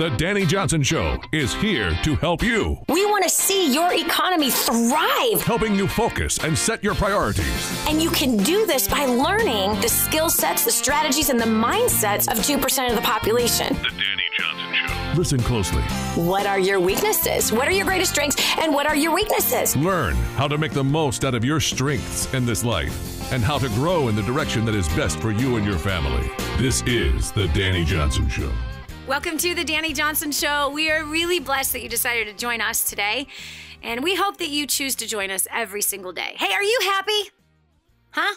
The Dani Johnson Show is here to help you. We want to see your economy thrive. Helping you focus and set your priorities. And you can do this by learning the skill sets, the strategies, and the mindsets of 2% of the population. The Dani Johnson Show. Listen closely. What are your weaknesses? What are your greatest strengths? And what are your weaknesses? Learn how to make the most out of your strengths in this life and how to grow in the direction that is best for you and your family. This is The Dani Johnson Show. Welcome to The Dani Johnson Show. We are really blessed that you decided to join us today, and we hope that you choose to join us every single day. Hey, are you happy? Huh?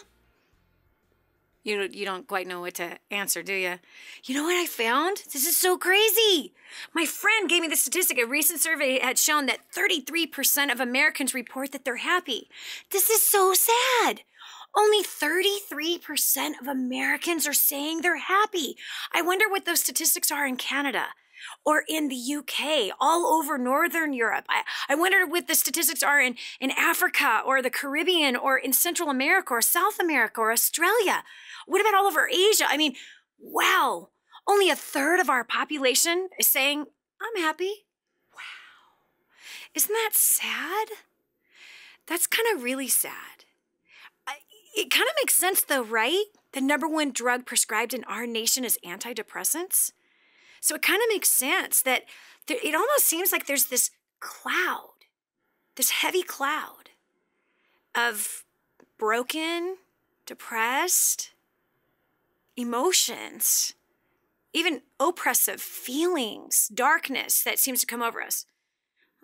You don't quite know what to answer, do you? You know what I found? This is so crazy. My friend gave me the statistic. A recent survey had shown that 33% of Americans report that they're happy. This is so sad. Only 33% of Americans are saying they're happy. I wonder what those statistics are in Canada or in the UK, all over Northern Europe. I wonder what the statistics are in Africa or the Caribbean or in Central America or South America or Australia. What about all over Asia? I mean, wow. Only a third of our population is saying, I'm happy. Wow. Isn't that sad? That's kind of really sad. It kind of makes sense though, right? The number one drug prescribed in our nation is antidepressants. So it kind of makes sense that it almost seems like there's this cloud, this heavy cloud of broken, depressed emotions, even oppressive feelings, darkness that seems to come over us.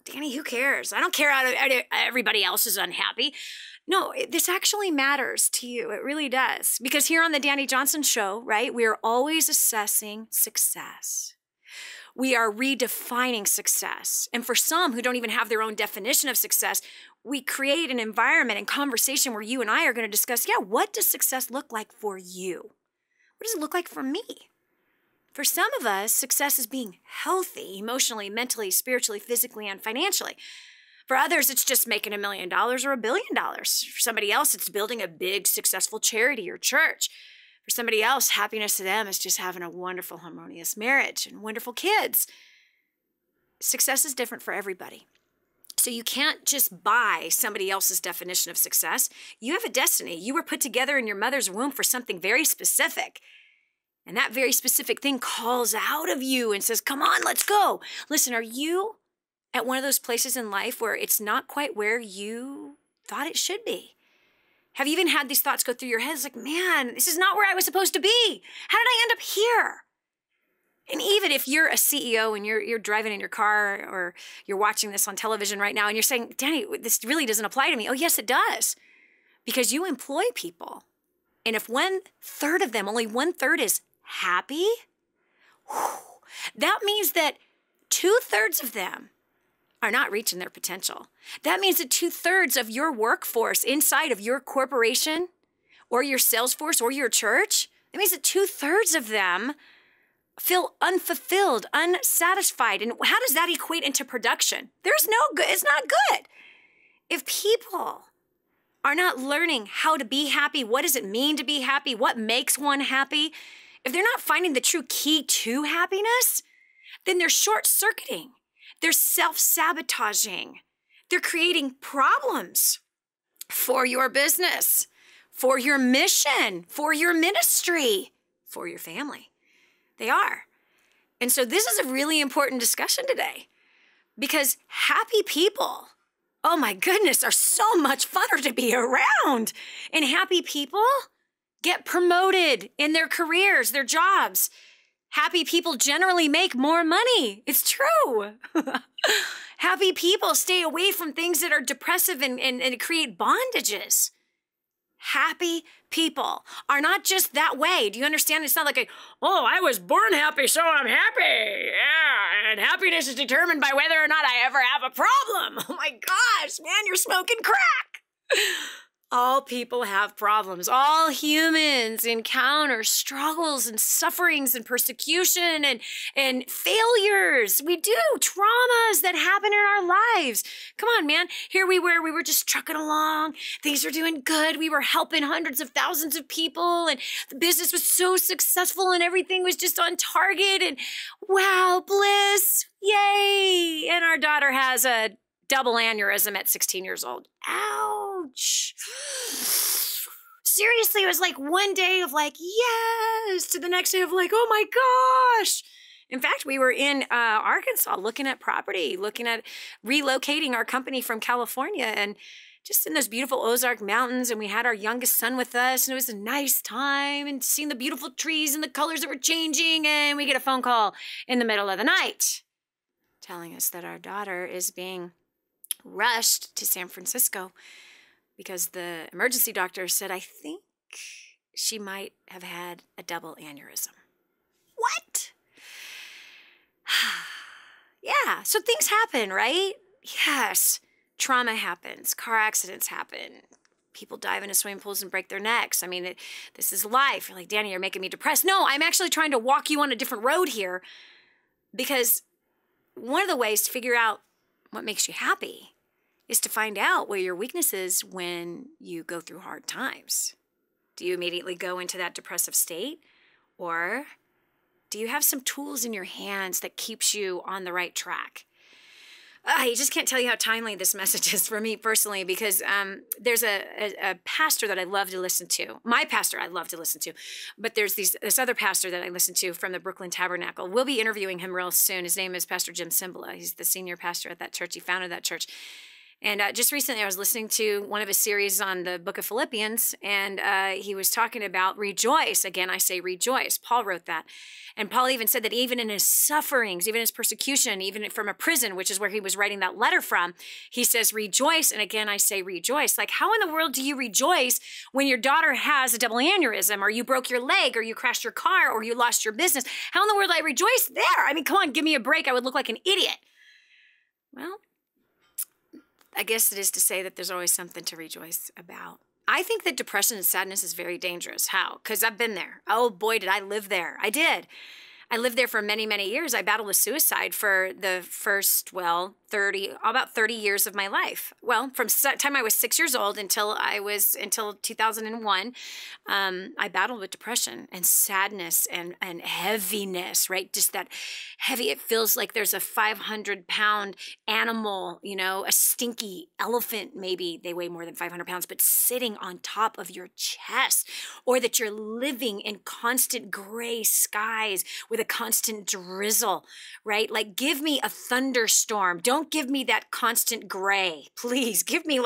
Dani, who cares? I don't care how everybody else is unhappy. No, this actually matters to you. It really does. Because here on the Dani Johnson Show, right, we are always assessing success. We are redefining success. And for some who don't even have their own definition of success, we create an environment and conversation where you and I are going to discuss, what does success look like for you? What does it look like for me? For some of us, success is being healthy emotionally, mentally, spiritually, physically, and financially. For others, it's just making $1 million or $1 billion. For somebody else, it's building a big, successful charity or church. For somebody else, happiness to them is just having a wonderful, harmonious marriage and wonderful kids. Success is different for everybody. So you can't just buy somebody else's definition of success. You have a destiny. You were put together in your mother's womb for something very specific. And that very specific thing calls out of you and says, come on, let's go. Listen, are you at one of those places in life where it's not quite where you thought it should be? Have you even had these thoughts go through your head? It's like, man, this is not where I was supposed to be. How did I end up here? And even if you're a CEO and you're driving in your car or you're watching this on television right now and you're saying, Dani, this really doesn't apply to me. Oh, yes, it does. Because you employ people. And if 1/3 of them, only 1/3 is happy, that means that 2/3 of them are not reaching their potential. That means that 2/3 of your workforce inside of your corporation or your sales force or your church, that means that 2/3 of them feel unfulfilled, unsatisfied. And how does that equate into production? There's no good. It's not good. If people are not learning how to be happy, what does it mean to be happy? What makes one happy? If they're not finding the true key to happiness, then they're short-circuiting. They're self-sabotaging. They're creating problems for your business, for your mission, for your ministry, for your family. They are. And so this is a really important discussion today because happy people, oh my goodness, are so much funner to be around. And happy people get promoted in their careers, their jobs. Happy people generally make more money. It's true. Happy people stay away from things that are depressive and create bondages. Happy people are not just that way. Do you understand? It's not like, I was born happy, so I'm happy. Yeah, and happiness is determined by whether or not I ever have a problem. Oh my gosh, man, you're smoking crack. All people have problems. All humans encounter struggles and sufferings and persecution and failures. We do. Traumas that happen in our lives. Come on, man. Here we were just trucking along. Things were doing good. We were helping hundreds of thousands of people and the business was so successful and everything was just on target and wow, bliss. has a double aneurysm at 16 years old. Ouch. Seriously, it was like one day of like, yes, to the next day of like, oh my gosh. In fact, we were in Arkansas looking at property, looking at relocating our company from California, and just in those beautiful Ozark Mountains, and we had our youngest son with us, and it was a nice time, and seeing the beautiful trees and the colors that were changing, and we get a phone call in the middle of the night telling us that our daughter is being rushed to San Francisco because the emergency doctor said, I think she might have had a double aneurysm. What? Yeah, so things happen, right? Yes. Trauma happens. Car accidents happen. People dive into swimming pools and break their necks. I mean, this is life. You're like, Dani, you're making me depressed. No, I'm actually trying to walk you on a different road here, because one of the ways to figure out what makes you happy is to find out where your weakness is when you go through hard times. Do you immediately go into that depressive state? Or do you have some tools in your hands that keeps you on the right track? I just can't tell you how timely this message is for me personally, because there's a pastor that I love to listen to. My pastor I love to listen to. But there's this other pastor that I listen to from the Brooklyn Tabernacle. We'll be interviewing him real soon. His name is Pastor Jim Cymbala. He's the senior pastor at that church. He founded that church. And just recently I was listening to one of his series on the book of Philippians, and he was talking about rejoice. Again, I say rejoice. Paul wrote that. And Paul even said that even in his sufferings, even his persecution, even from a prison, which is where he was writing that letter from, he says rejoice. And again, I say rejoice. Like, how in the world do you rejoice when your daughter has a double aneurysm, or you broke your leg, or you crashed your car, or you lost your business? How in the world do I rejoice there? I mean, come on, give me a break. I would look like an idiot. Well, I guess it is to say that there's always something to rejoice about. I think that depression and sadness is very dangerous. How? Because I've been there. Oh boy, did I live there. I did. I lived there for many, many years. I battled with suicide for the first, about 30 years of my life. Well, from the time I was 6 years old until 2001, I battled with depression and sadness and heaviness, right? Just that heavy, it feels like there's a 500-pound animal, a stinky elephant, maybe they weigh more than 500 pounds, but sitting on top of your chest, or that you're living in constant gray skies with a constant drizzle, right? Like, give me a thunderstorm. Don't give me that constant gray. Please give me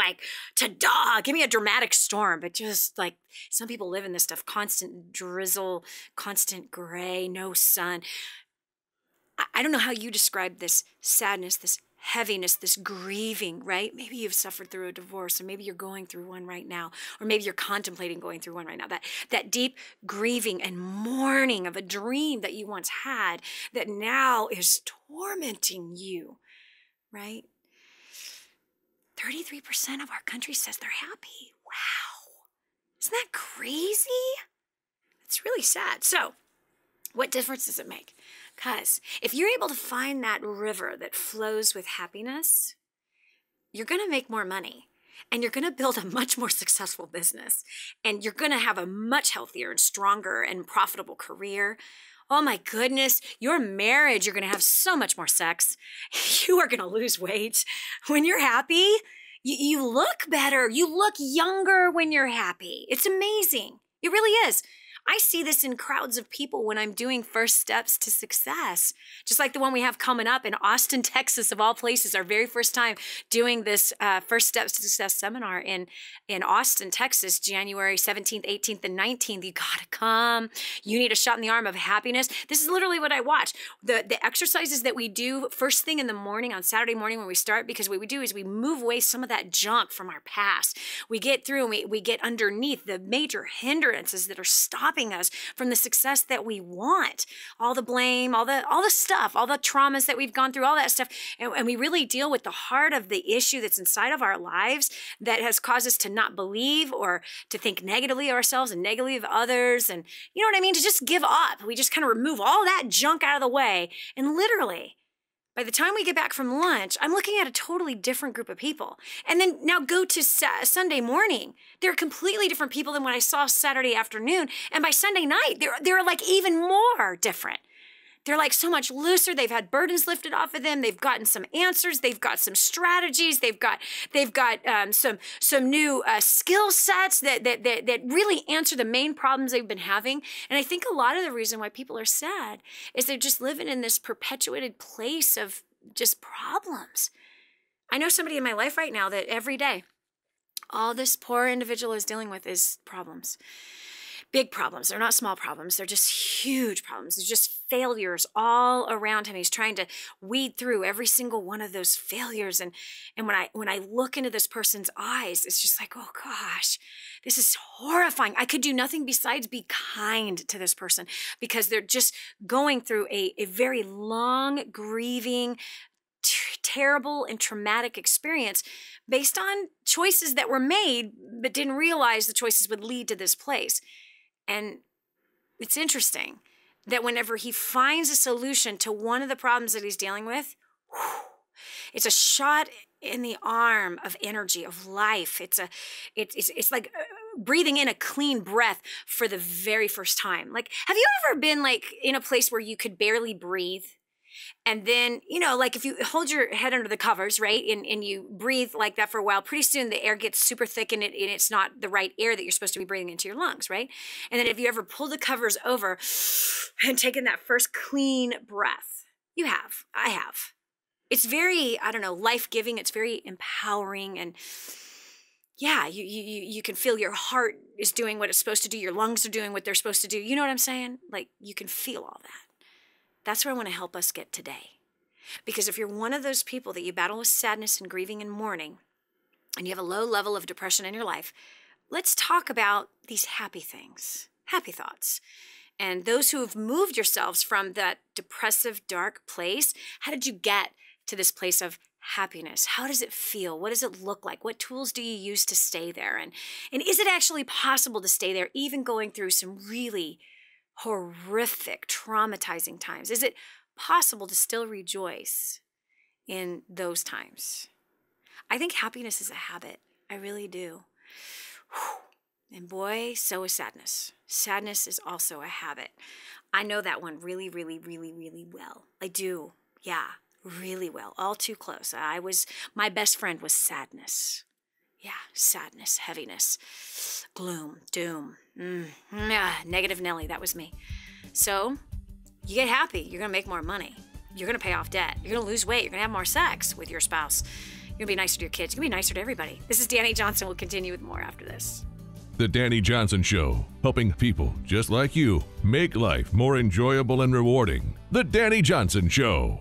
give me a dramatic storm. But just like some people live in this stuff, constant drizzle, constant gray, no sun. I don't know how you describe this sadness, this heaviness, this grieving, right? Maybe you've suffered through a divorce, or maybe you're going through one right now, or maybe you're contemplating going through one right now. That deep grieving and mourning of a dream that you once had that now is tormenting you, right? 33% of our country says they're happy. Wow. Isn't that crazy? It's really sad. So, what difference does it make? Because if you're able to find that river that flows with happiness, you're going to make more money, and you're going to build a much more successful business, and you're going to have a much healthier and stronger and profitable career. Oh my goodness, your marriage, you're going to have so much more sex. You are going to lose weight. When you're happy, you look better. You look younger when you're happy. It's amazing. It really is. I see this in crowds of people when I'm doing First Steps to Success, just like the one we have coming up in Austin, Texas, of all places, our very first time doing this First Steps to Success seminar in Austin, Texas, January 17th, 18th, and 19th. You gotta come. You need a shot in the arm of happiness. This is literally what I watch. The exercises that we do first thing in the morning, on Saturday morning when we start, because what we do is we move away some of that junk from our past. We get through and we get underneath the major hindrances that are stopping us from the success that we want. All the blame, all the stuff, all the traumas that we've gone through, all that stuff. And we really deal with the heart of the issue that's inside of our lives that has caused us to not believe, or to think negatively of ourselves and negatively of others. And you know what I mean? To just give up. We just kind of remove all that junk out of the way. And literally, by the time we get back from lunch, I'm looking at a totally different group of people. And then now go to Sunday morning. They're completely different people than what I saw Saturday afternoon. And by Sunday night, they're like even more different. They're like so much looser. They've had burdens lifted off of them. They've gotten some answers. They've got some strategies. They've got some new skill sets that really answer the main problems they've been having. And I think a lot of the reason why people are sad is they're just living in this perpetuated place of just problems. I know somebody in my life right now that every day, all this poor individual is dealing with is problems. Big problems. They're not small problems. They're just huge problems. They're just failures all around him. He's trying to weed through every single one of those failures. And when I look into this person's eyes, it's just like, oh gosh, this is horrifying. I could do nothing besides be kind to this person because they're just going through a very long, grieving, terrible and traumatic experience based on choices that were made but didn't realize the choices would lead to this place. And it's interesting that whenever he finds a solution to one of the problems that he's dealing with, it's a shot in the arm of energy, of life. It's like breathing in a clean breath for the very first time. Like, have you ever been like in a place where you could barely breathe? And then, like if you hold your head under the covers, right, and you breathe like that for a while, pretty soon the air gets super thick and it's not the right air that you're supposed to be breathing into your lungs, right? And then if you ever pull the covers over and taken that first clean breath, you have, I have. It's very, life-giving. It's very empowering. And yeah, you can feel your heart is doing what it's supposed to do. Your lungs are doing what they're supposed to do. You know what I'm saying? Like you can feel all that. That's where I want to help us get today. Because if you're one of those people that you battle with sadness and grieving and mourning, and you have a low level of depression in your life, let's talk about these happy things, happy thoughts. And those who have moved yourselves from that depressive, dark place, how did you get to this place of happiness? How does it feel? What does it look like? What tools do you use to stay there? And is it actually possible to stay there even going through some really horrific, traumatizing times? Is it possible to still rejoice in those times? I think happiness is a habit. I really do. And boy, so is sadness. Sadness is also a habit. I know that one really, really, really, really well. I do. Yeah, really well. All too close. My best friend was sadness. Yeah, sadness, heaviness, gloom, doom. Negative Nelly, that was me. So you get happy. You're going to make more money. You're going to pay off debt. You're going to lose weight. You're going to have more sex with your spouse. You're going to be nicer to your kids. You're going to be nicer to everybody. This is Dani Johnson. We'll continue with more after this. The Dani Johnson Show, helping people just like you make life more enjoyable and rewarding. The Dani Johnson Show.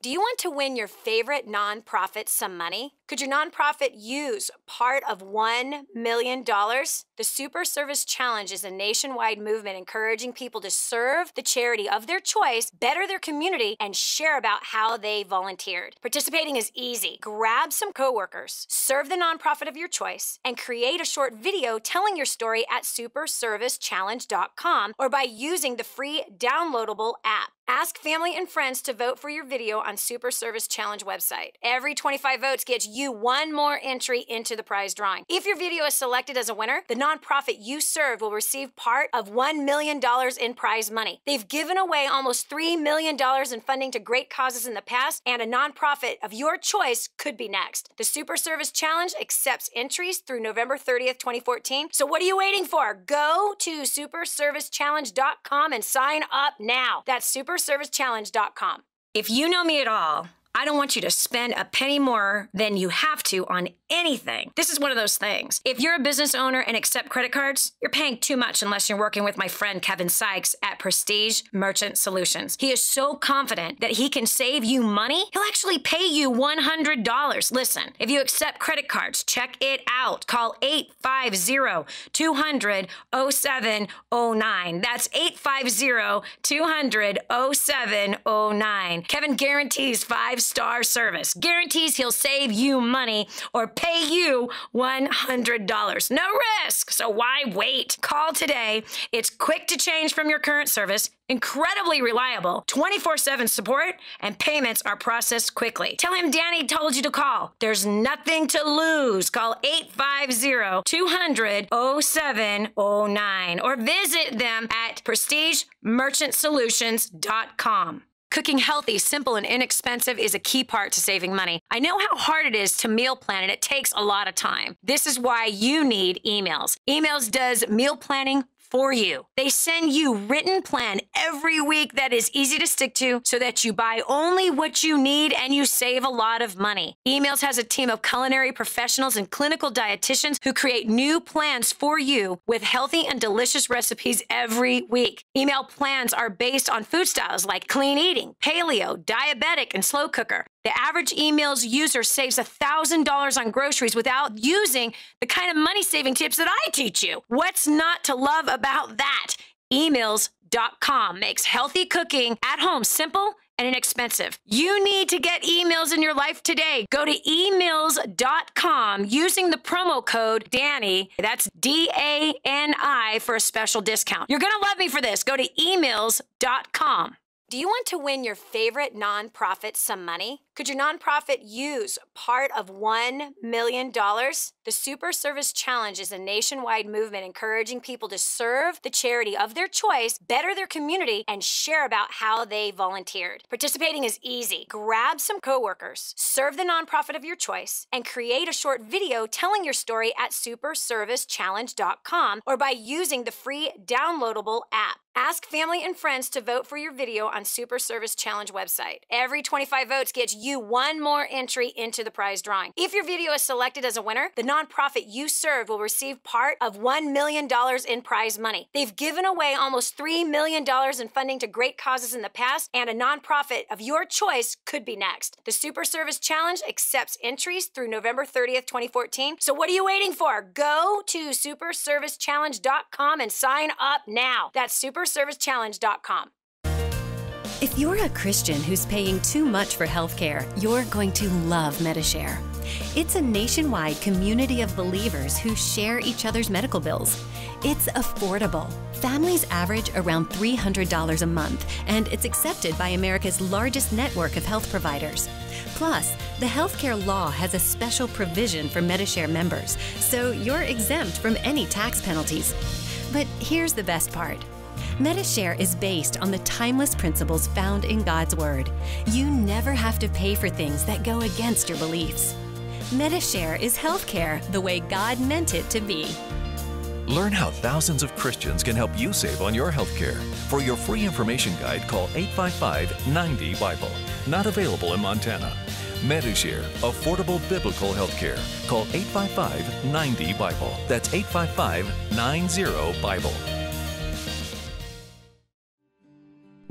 Do you want to win your favorite nonprofit some money? Could your nonprofit use part of $1 million? The Super Service Challenge is a nationwide movement encouraging people to serve the charity of their choice, better their community, and share about how they volunteered. Participating is easy. Grab some coworkers, serve the nonprofit of your choice, and create a short video telling your story at superservicechallenge.com or by using the free downloadable app. Ask family and friends to vote for your video on Super Service Challenge website. Every 25 votes gets you one more entry into the prize drawing. If your video is selected as a winner, the nonprofit you serve will receive part of $1 million in prize money. They've given away almost $3 million in funding to great causes in the past, and a nonprofit of your choice could be next. The Super Service Challenge accepts entries through November 30th, 2014. So what are you waiting for? Go to superservicechallenge.com and sign up now. That's superservicechallenge.com. If you know me at all, I don't want you to spend a penny more than you have to on anything. This is one of those things. If you're a business owner and accept credit cards, you're paying too much unless you're working with my friend Kevin Sykes at Prestige Merchant Solutions. He is so confident that he can save you money, he'll actually pay you $100. Listen, if you accept credit cards, check it out. Call 850-200-0709. That's 850-200-0709. Kevin guarantees 5-star service, guarantees he'll save you money or pay you $100. No risk, so why wait? Call today. It's quick to change from your current service, incredibly reliable, 24/7 support, and payments are processed quickly. Tell him Dani told you to call. There's nothing to lose. Call 850-200-0709 or visit them at prestigemerchantsolutions.com. Cooking healthy, simple, and inexpensive is a key part to saving money. I know how hard it is to meal plan, and it takes a lot of time. This is why you need Emails. Emails does meal planning for you. They send you written plan every week that is easy to stick to so that you buy only what you need and you save a lot of money. Emails has a team of culinary professionals and clinical dietitians who create new plans for you with healthy and delicious recipes every week. Email plans are based on food styles like clean eating, paleo, diabetic, and slow cooker. The average Emails user saves $1,000 on groceries without using the kind of money-saving tips that I teach you. What's not to love about that? Emails.com makes healthy cooking at home simple and inexpensive. You need to get Emails in your life today. Go to emails.com using the promo code Dani, that's D-A-N-I, for a special discount. You're going to love me for this. Go to emails.com. Do you want to win your favorite nonprofit some money? Could your nonprofit use part of $1 million? The Super Service Challenge is a nationwide movement encouraging people to serve the charity of their choice, better their community, and share about how they volunteered. Participating is easy. Grab some coworkers, serve the nonprofit of your choice, and create a short video telling your story at superservicechallenge.com or by using the free downloadable app. Ask family and friends to vote for your video on Super Service Challenge website. Every 25 votes gets you one more entry into the prize drawing. If your video is selected as a winner, the nonprofit you serve will receive part of $1 million in prize money. They've given away almost $3 million in funding to great causes in the past, and a nonprofit of your choice could be next. The Super Service Challenge accepts entries through November 30th, 2014. So what are you waiting for? Go to superservicechallenge.com and sign up now. That's superservicechallenge.com. If you're a Christian who's paying too much for healthcare, you're going to love Medishare. It's a nationwide community of believers who share each other's medical bills. It's affordable. Families average around $300 a month, and it's accepted by America's largest network of health providers. Plus, the healthcare law has a special provision for Medishare members, so you're exempt from any tax penalties. But here's the best part. Medishare is based on the timeless principles found in God's Word. You never have to pay for things that go against your beliefs. Medishare is healthcare the way God meant it to be. Learn how thousands of Christians can help you save on your healthcare. For your free information guide, call 855-90-BIBLE. Not available in Montana. Medishare, affordable biblical healthcare. Call 855-90-BIBLE. That's 855-90-BIBLE.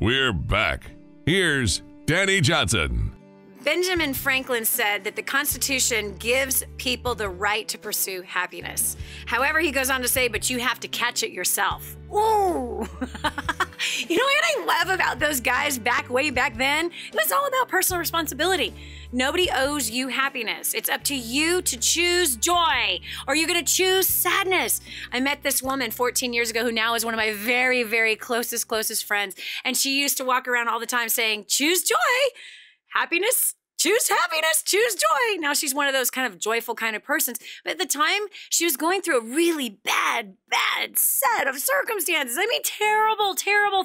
We're back. Here's Dani Johnson. Benjamin Franklin said that the Constitution gives people the right to pursue happiness. However, he goes on to say, but you have to catch it yourself. Ooh. You know what I love about those guys way back then? It was all about personal responsibility. Nobody owes you happiness. It's up to you to choose joy, or you're going to choose sadness. I met this woman 14 years ago who now is one of my very, very closest friends. And she used to walk around all the time saying, choose joy, happiness, choose joy. Now she's one of those kind of joyful kind of persons. But at the time, she was going through a really bad set of circumstances. I mean, terrible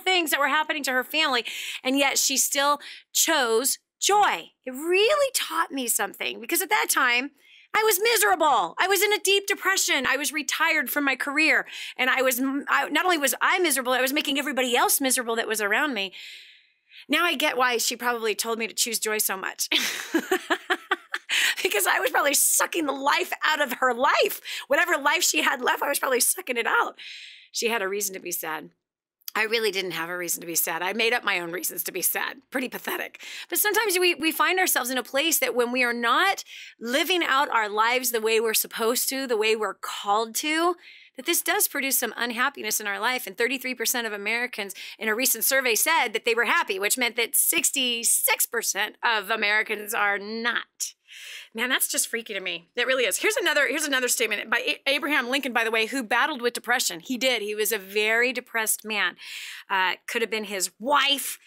things that were happening to her family. And yet she still chose joy. It really taught me something, because at that time, I was miserable. I was in a deep depression. I was retired from my career. And not only was I miserable, I was making everybody else miserable that was around me. Now I get why she probably told me to choose joy so much. Because I was probably sucking the life out of her life. Whatever life she had left, I was probably sucking it out. She had a reason to be sad. I really didn't have a reason to be sad. I made up my own reasons to be sad. Pretty pathetic. But sometimes we find ourselves in a place that when we are not living out our lives the way we're supposed to, the way we're called to, that this does produce some unhappiness in our life. And 33% of Americans in a recent survey said that they were happy, which meant that 66% of Americans are not. Man, that's just freaky to me. It really is. Here's another statement by Abraham Lincoln, by the way, who battled with depression. He did. He was a very depressed man. Could have been his wife.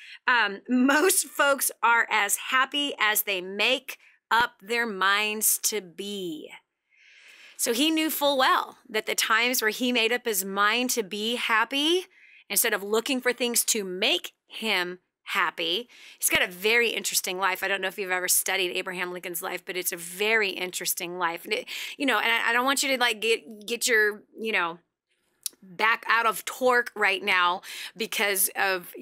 Most folks are as happy as they make up their minds to be. So he knew full well that the times where he made up his mind to be happy, instead of looking for things to make him happy. He's got a very interesting life. I don't know if you've ever studied Abraham Lincoln's life, but it's a very interesting life. And and I don't want you to like get your, back out of torque right now because of,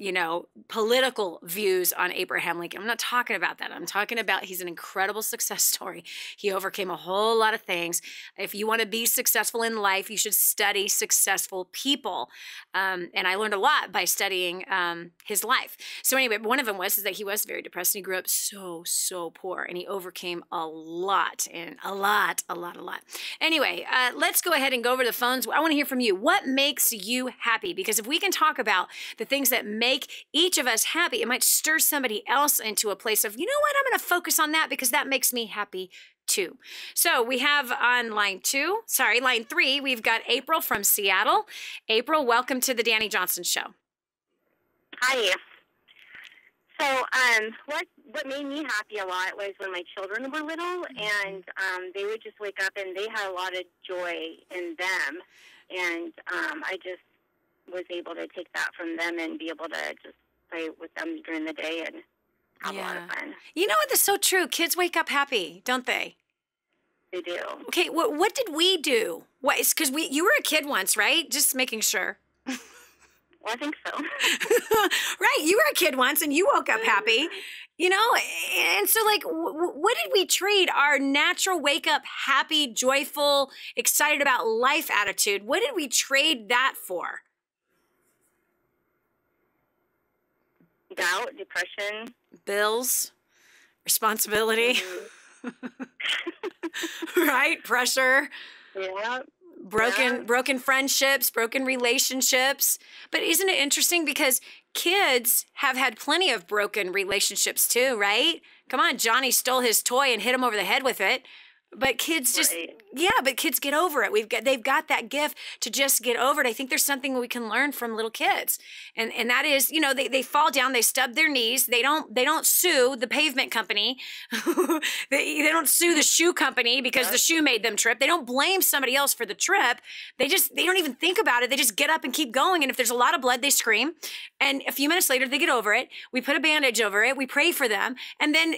political views on Abraham Lincoln. I'm not talking about that. I'm talking about he's an incredible success story. He overcame a whole lot of things. If you want to be successful in life, you should study successful people. And I learned a lot by studying his life. So anyway, one of them is that he was very depressed and he grew up so poor, and he overcame a lot. Anyway, let's go ahead and go over the phones. I want to hear from you. What makes you happy? Because if we can talk about the things that make each of us happy, it might stir somebody else into a place of, you know what, I'm going to focus on that because that makes me happy too. So we have on line 3, we've got April from Seattle. April, welcome to the Dani Johnson Show. Hi. So what made me happy a lot was when my children were little, and they would just wake up and they had a lot of joy in them. And I just was able to take that from them and be able to just play with them during the day and have a lot of fun. You know what? That's so true. Kids wake up happy, don't they? They do. Okay, what did we do? It's because you were a kid once, right? Just making sure. Well, I think so. Right, you were a kid once and you woke up happy. And so like, what did we trade our natural wake up happy, joyful, excited about life attitude? What did we trade that for? Doubt, depression. Bills, responsibility, right? Pressure. Yeah. Broken friendships, broken relationships. But isn't it interesting because kids have had plenty of broken relationships too, right? Come on, Johnny stole his toy and hit him over the head with it. But kids kids get over it. They've got that gift to just get over it. I think there's something we can learn from little kids. And that is, they fall down, they stub their knees. They don't sue the pavement company. they don't sue the shoe company because the shoe made them trip. They don't blame somebody else for the trip. They don't even think about it. They just get up and keep going. And if there's a lot of blood, they scream. And a few minutes later, they get over it. We put a bandage over it. We pray for them. And then,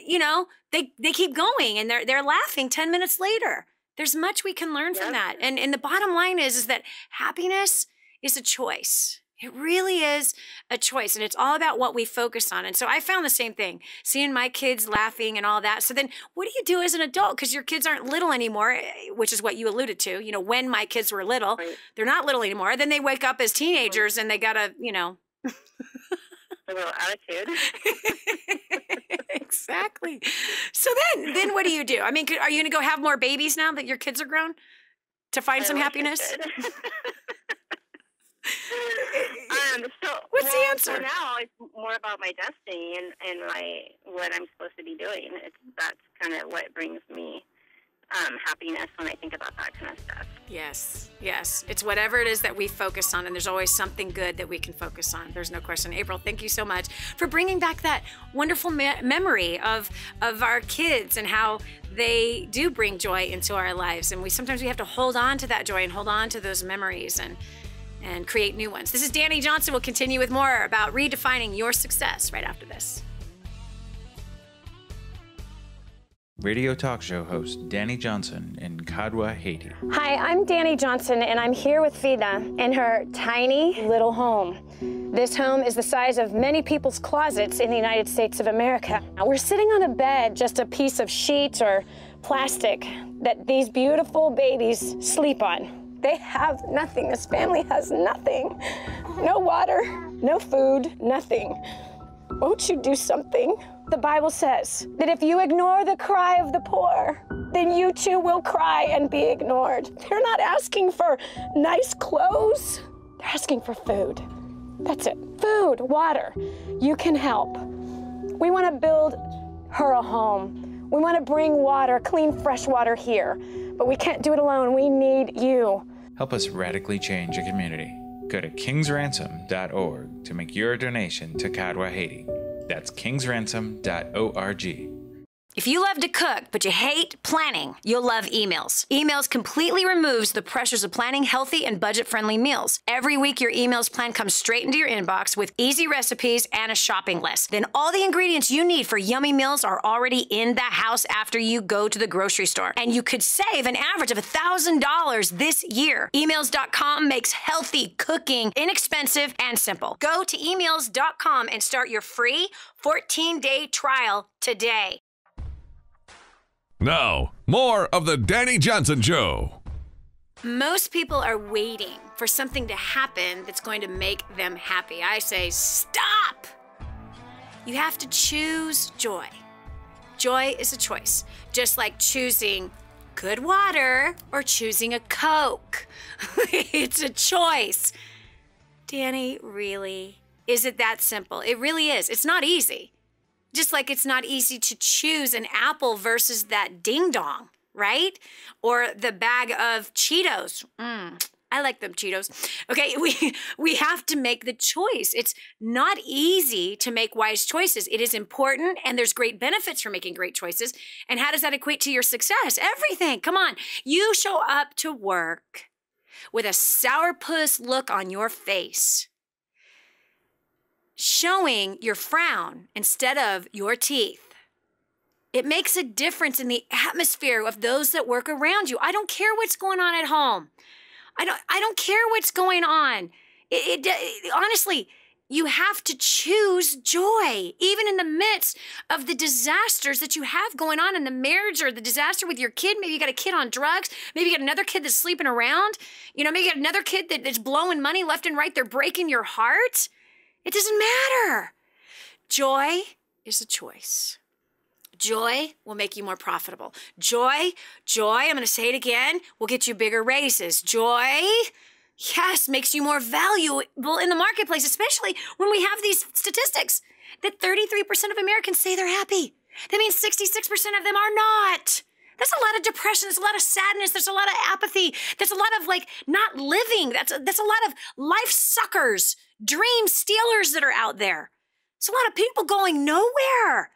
they keep going and they're laughing 10 minutes later. There's much we can learn from that. And the bottom line is that happiness is a choice. It really is a choice. And it's all about what we focus on. And so I found the same thing, seeing my kids laughing and all that. So then what do you do as an adult? Because your kids aren't little anymore, which is what you alluded to. When my kids were little, they're not little anymore. Then they wake up as teenagers and they got to, A little attitude. Exactly. So then what do you do? I mean, are you going to go have more babies now that your kids are grown to find some happiness? What's the answer? For now, it's more about my destiny and what I'm supposed to be doing. That's kind of what brings me happiness when I think about that kind of stuff. Yes. It's whatever it is that we focus on, and there's always something good that we can focus on. There's no question. April, thank you so much for bringing back that wonderful memory of our kids and how they do bring joy into our lives. And sometimes we have to hold on to that joy and hold on to those memories and create new ones. This is Dani Johnson. We'll continue with more about redefining your success right after this. Radio talk show host Dani Johnson in Kadwa, Haiti. Hi, I'm Dani Johnson, and I'm here with Vida in her tiny little home. This home is the size of many people's closets in the United States of America. We're sitting on a bed, just a piece of sheet or plastic that these beautiful babies sleep on. They have nothing. This family has nothing. No water, no food, nothing. Won't you do something? The Bible says that if you ignore the cry of the poor, then you too will cry and be ignored. They're not asking for nice clothes. They're asking for food. That's it. Food, water. You can help. We want to build her a home. We want to bring water, clean, fresh water here. But we can't do it alone. We need you. Help us radically change a community. Go to kingsransom.org to make your donation to Kadwa, Haiti. That's kingsransom.org. If you love to cook, but you hate planning, you'll love Emails. Emails completely removes the pressures of planning healthy and budget-friendly meals. Every week, your Emails plan comes straight into your inbox with easy recipes and a shopping list. Then all the ingredients you need for yummy meals are already in the house after you go to the grocery store. And you could save an average of $1,000 this year. Emails.com makes healthy cooking inexpensive and simple. Go to emails.com and start your free 14-day trial today. Now, more of the Dani Johnson Show. Most people are waiting for something to happen that's going to make them happy. I say, stop! You have to choose joy. Joy is a choice, just like choosing good water or choosing a Coke. It's a choice. Dani, really? Is it that simple? It really is. It's not easy. Just like it's not easy to choose an apple versus that ding-dong, right? Or the bag of Cheetos. I like them Cheetos. Okay, we have to make the choice. It's not easy to make wise choices. It is important, and there's great benefits for making great choices. And how does that equate to your success? Everything. Come on. You show up to work with a sourpuss look on your face, showing your frown instead of your teeth. It makes a difference in the atmosphere of those that work around you. I don't care what's going on at home. I don't care what's going on. Honestly, you have to choose joy, even in the midst of the disasters that you have going on in the marriage or the disaster with your kid. Maybe you got a kid on drugs. Maybe you got another kid that's sleeping around. Maybe you got another kid that's blowing money left and right. They're breaking your heart. It doesn't matter. Joy is a choice. Joy will make you more profitable. Joy, I'm going to say it again, will get you bigger raises. Joy, yes, makes you more valuable in the marketplace, especially when we have these statistics that 33% of Americans say they're happy. That means 66% of them are not. There's a lot of depression. There's a lot of sadness. There's a lot of apathy. There's a lot of not living. That's a lot of life suckers, dream stealers that are out there. There's a lot of people going nowhere.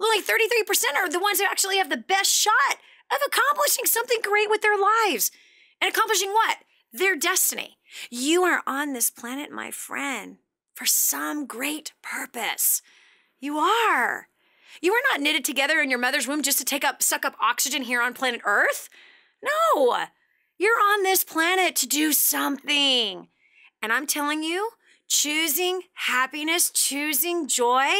Only 33% are the ones who actually have the best shot of accomplishing something great with their lives. And accomplishing what? Their destiny. You are on this planet, my friend, for some great purpose. You are. You were not knitted together in your mother's womb just to suck up oxygen here on planet Earth. No. You're on this planet to do something. And I'm telling you, choosing happiness, choosing joy,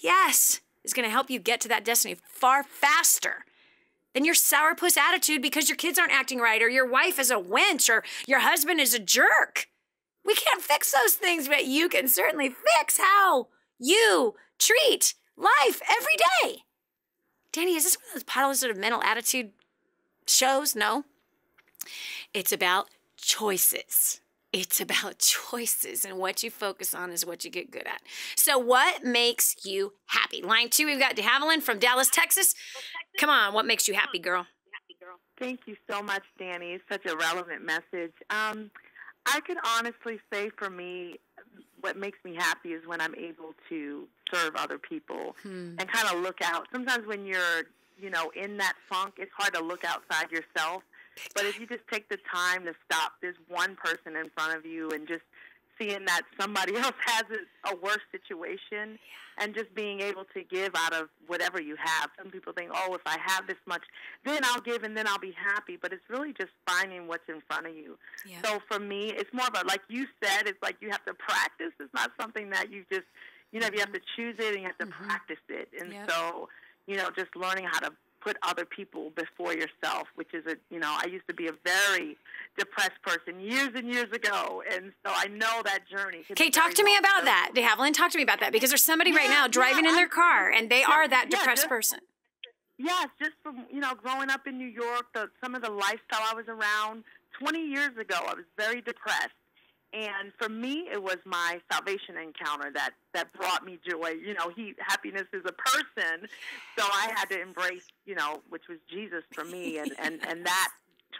yes, is going to help you get to that destiny far faster than your sourpuss attitude because your kids aren't acting right, or your wife is a wench, or your husband is a jerk. We can't fix those things, but you can certainly fix how you treat life every day. Dani, is this one of those positive mental attitude shows? No. It's about choices. It's about choices, and what you focus on is what you get good at. So what makes you happy? Line 2, we've got Dehavilland from Dallas, Texas. Come on, what makes you happy, girl? Thank you so much, Dani. It's such a relevant message. I could honestly say for me, what makes me happy is when I'm able to serve other people and kind of look out. Sometimes when you're, in that funk, it's hard to look outside yourself. But if you just take the time to stop, there's one person in front of you, and just seeing that somebody else has a worse situation, and just being able to give out of whatever you have. Some people think, if I have this much, then I'll give and then I'll be happy. But it's really just finding what's in front of you. Yeah. So for me, it's more of like you said, it's like you have to practice. It's not something that you just, you have to choose it and you have to practice it. And so, just learning how to put other people before yourself, which is I used to be a very depressed person years and years ago, and so I know that journey. Okay, talk to me about that, Dehavilland. Talk to me about that, because there's somebody right now driving in their car, and they are that depressed person. Yes, just from, growing up in New York, some of the lifestyle I was around 20 years ago, I was very depressed. And for me, it was my salvation encounter that brought me joy. You know, happiness is a person, so I had to embrace, you know, which was Jesus for me, and that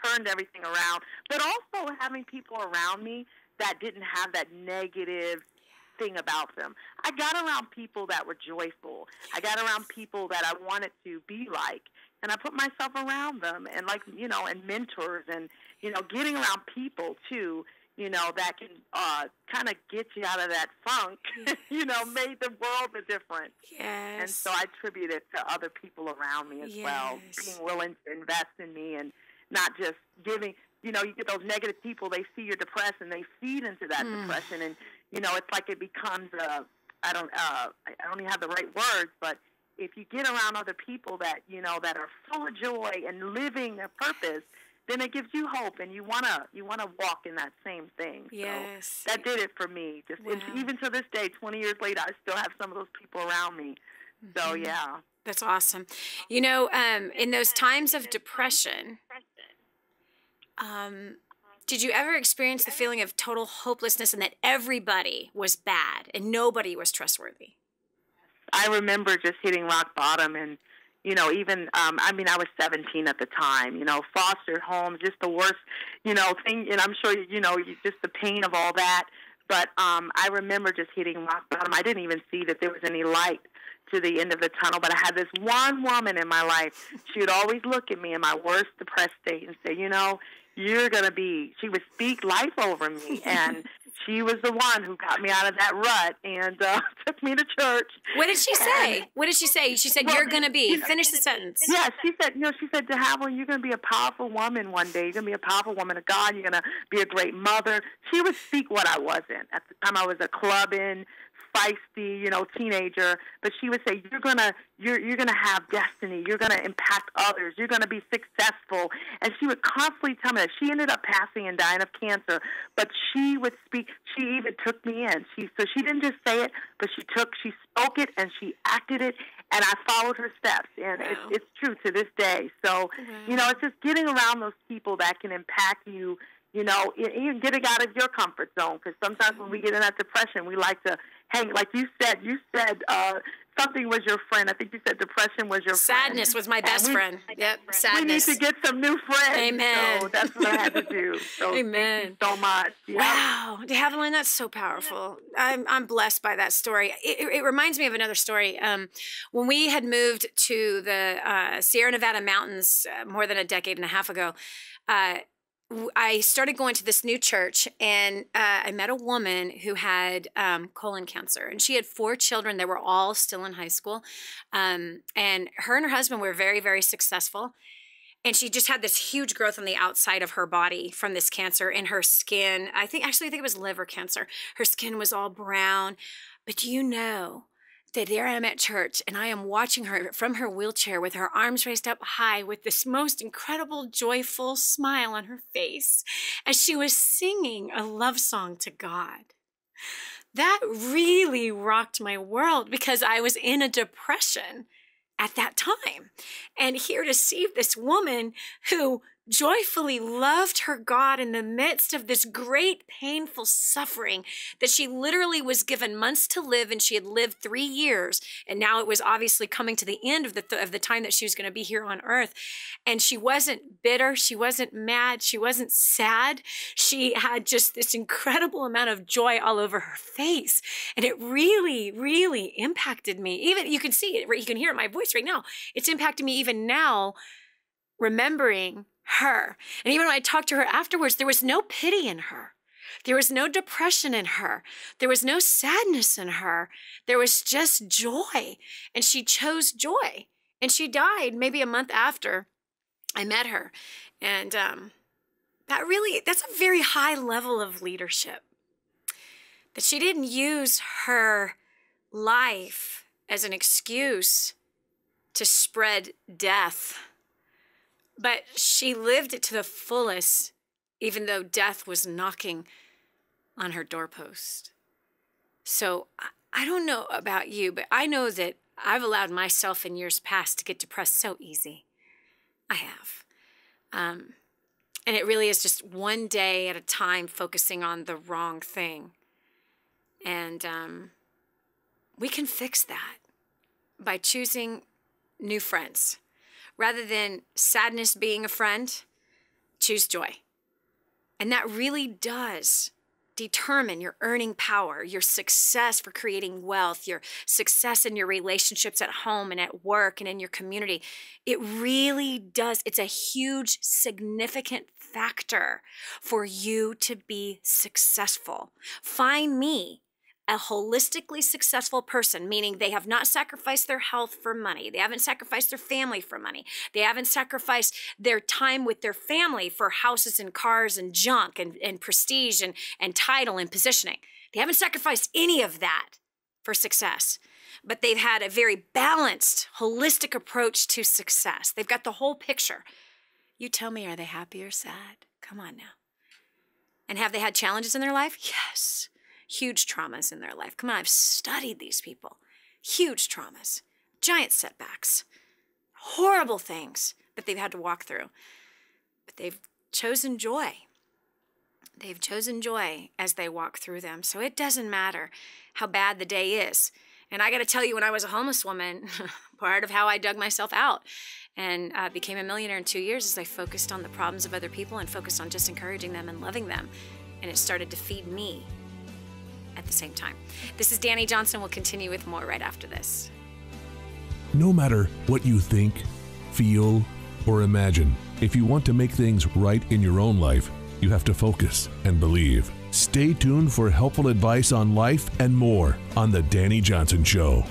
turned everything around. But also having people around me that didn't have that negative thing about them. I got around people that were joyful. I got around people that I wanted to be like, and I put myself around them, and like, you know, and mentors, and, you know, getting around people too, you know, that can kind of get you out of that funk, you know, made the world a difference. Yes. And so I attribute it to other people around me as well, being willing to invest in me and not just giving. You know, you get those negative people, they see you're depressed and they feed into that depression, and, you know, it's like it becomes I don't even have the right words, but if you get around other people that, you know, that are full of joy and living a purpose, then it gives you hope, and you wanna walk in that same thing. Yes. So that did it for me. Just even to this day, 20 years later, I still have some of those people around me. So yeah. That's awesome. You know, in those times of depression, did you ever experience the feeling of total hopelessness and that everybody was bad and nobody was trustworthy? I remember just hitting rock bottom, and, you know, even, I mean, I was 17 at the time, you know, foster homes, just the worst, you know, thing, and I'm sure, you know, just the pain of all that. But I remember just hitting rock bottom. I didn't even see that there was any light to the end of the tunnel, but I had this one woman in my life. She would always look at me in my worst depressed state and say, you know, you're going to be, she would speak life over me, and she was the one who got me out of that rut and took me to church. What did she say? What did she say? She said, you're going to be. Finish the sentence. Yeah, she said, you know, Dehavilland, you're going to be a powerful woman one day. You're going to be a powerful woman of God. You're going to be a great mother. She would speak what I wasn't. At the time, I was a clubbing, feisty, you know, teenager, but she would say, you're gonna have destiny. You're gonna impact others. You're gonna be successful. And she would constantly tell me that. She ended up passing and dying of cancer, but she would speak. She even took me in. So she didn't just say it, but she spoke it and she acted it, and I followed her steps. And it's true to this day. So, you know, it's just getting around those people that can impact you. You know, even getting out of your comfort zone, because sometimes when we get in that depression, we like to hang. Like you said something was your friend. I think you said depression was your friend. Sadness was my best friend. Yep, sadness. We need to get some new friends. Amen. So that's what I had to do. So Amen. Thank you so much. Yep. Wow, Dehavilland, that's so powerful. I'm blessed by that story. It reminds me of another story. When we had moved to the Sierra Nevada mountains more than a decade and a half ago, I started going to this new church, and I met a woman who had colon cancer, and she had 4 children that were all still in high school. And her and her husband were very, very successful. And she just had this huge growth on the outside of her body from this cancer in her skin. I think it was liver cancer. Her skin was all brown. But do you know that there I am at church, and I am watching her from her wheelchair with her arms raised up high with this most incredible, joyful smile on her face as she was singing a love song to God. That really rocked my world, because I was in a depression at that time. And here to see this woman who joyfully loved her God in the midst of this great painful suffering that she literally was given months to live, and she had lived 3 years, and now it was obviously coming to the end of the time that she was going to be here on earth. And she wasn't bitter, she wasn't mad, she wasn't sad. She had just this incredible amount of joy all over her face, and it really, really impacted me. Even you can see it, you can hear it in my voice right now. It's impacted me even now, remembering her. And even when I talked to her afterwards, there was no pity in her. There was no depression in her. There was no sadness in her. There was just joy. And she chose joy. And she died maybe a month after I met her. And that's a very high level of leadership. That she didn't use her life as an excuse to spread death, but she lived it to the fullest, even though death was knocking on her doorpost. So I don't know about you, but I know that I've allowed myself in years past to get depressed so easy. I have. And it really is just one day at a time focusing on the wrong thing. And we can fix that by choosing new friends. Rather than sadness being a friend, choose joy. And that really does determine your earning power, your success for creating wealth, your success in your relationships at home and at work and in your community. It really does. It's a huge, significant factor for you to be successful. Find me a holistically successful person, meaning they have not sacrificed their health for money. They haven't sacrificed their family for money. They haven't sacrificed their time with their family for houses and cars and junk and prestige and title and positioning. They haven't sacrificed any of that for success, but they've had a very balanced, holistic approach to success. They've got the whole picture. You tell me, are they happy or sad? Come on now. And have they had challenges in their life? Yes. Huge traumas in their life. Come on, I've studied these people. Huge traumas, giant setbacks, horrible things that they've had to walk through. But they've chosen joy. They've chosen joy as they walk through them. So it doesn't matter how bad the day is. And I got to tell you, when I was a homeless woman, part of how I dug myself out and became a millionaire in 2 years is I focused on the problems of other people and focused on just encouraging them and loving them. And it started to feed me at the same time. This is Dani Johnson. We'll continue with more right after this. No matter what you think, feel, or imagine, if you want to make things right in your own life, you have to focus and believe. Stay tuned for helpful advice on life and more on The Dani Johnson Show.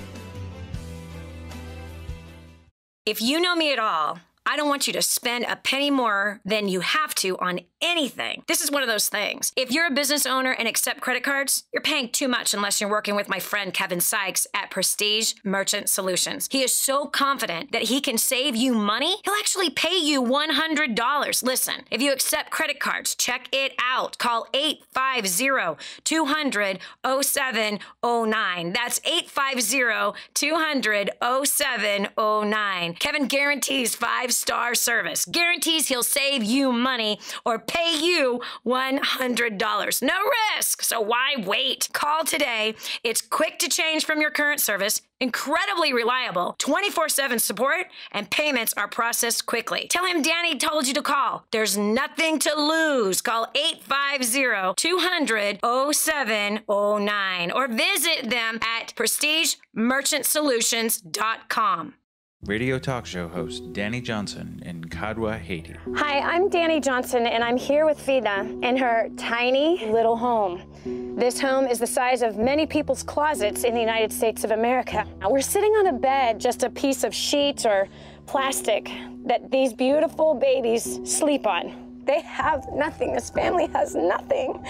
If you know me at all, I don't want you to spend a penny more than you have to on anything. This is one of those things. If you're a business owner and accept credit cards, you're paying too much unless you're working with my friend Kevin Sykes at Prestige Merchant Solutions. He is so confident that he can save you money, he'll actually pay you $100. Listen, if you accept credit cards, check it out. Call 850-200-0709. That's 850-200-0709. Kevin guarantees 5-star service, guarantees he'll save you money or pay you $100. No risk, so why wait? Call today. It's quick to change from your current service, incredibly reliable, 24/7 support, and payments are processed quickly. Tell him Dani told you to call. There's nothing to lose. Call 850-200-0709 or visit them at prestigemerchantsolutions.com. Radio talk show host Dani Johnson in Kadwa, Haiti. Hi, I'm Dani Johnson, and I'm here with Vida in her tiny little home. This home is the size of many people's closets in the United States of America. Now, we're sitting on a bed, just a piece of sheet or plastic that these beautiful babies sleep on. They have nothing. This family has nothing.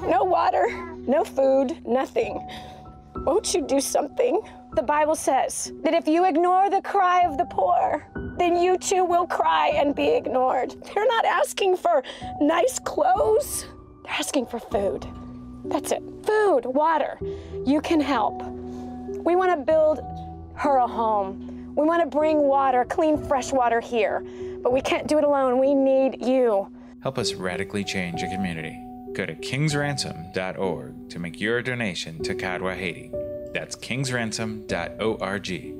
No water, no food, nothing. Won't you do something? The Bible says that if you ignore the cry of the poor, then you too will cry and be ignored. They're not asking for nice clothes. They're asking for food. That's it. Food, water. You can help. We want to build her a home. We want to bring water, clean, fresh water here. But we can't do it alone. We need you. Help us radically change a community. Go to kingsransom.org to make your donation to Kadwa, Haiti. That's kingsransom.org.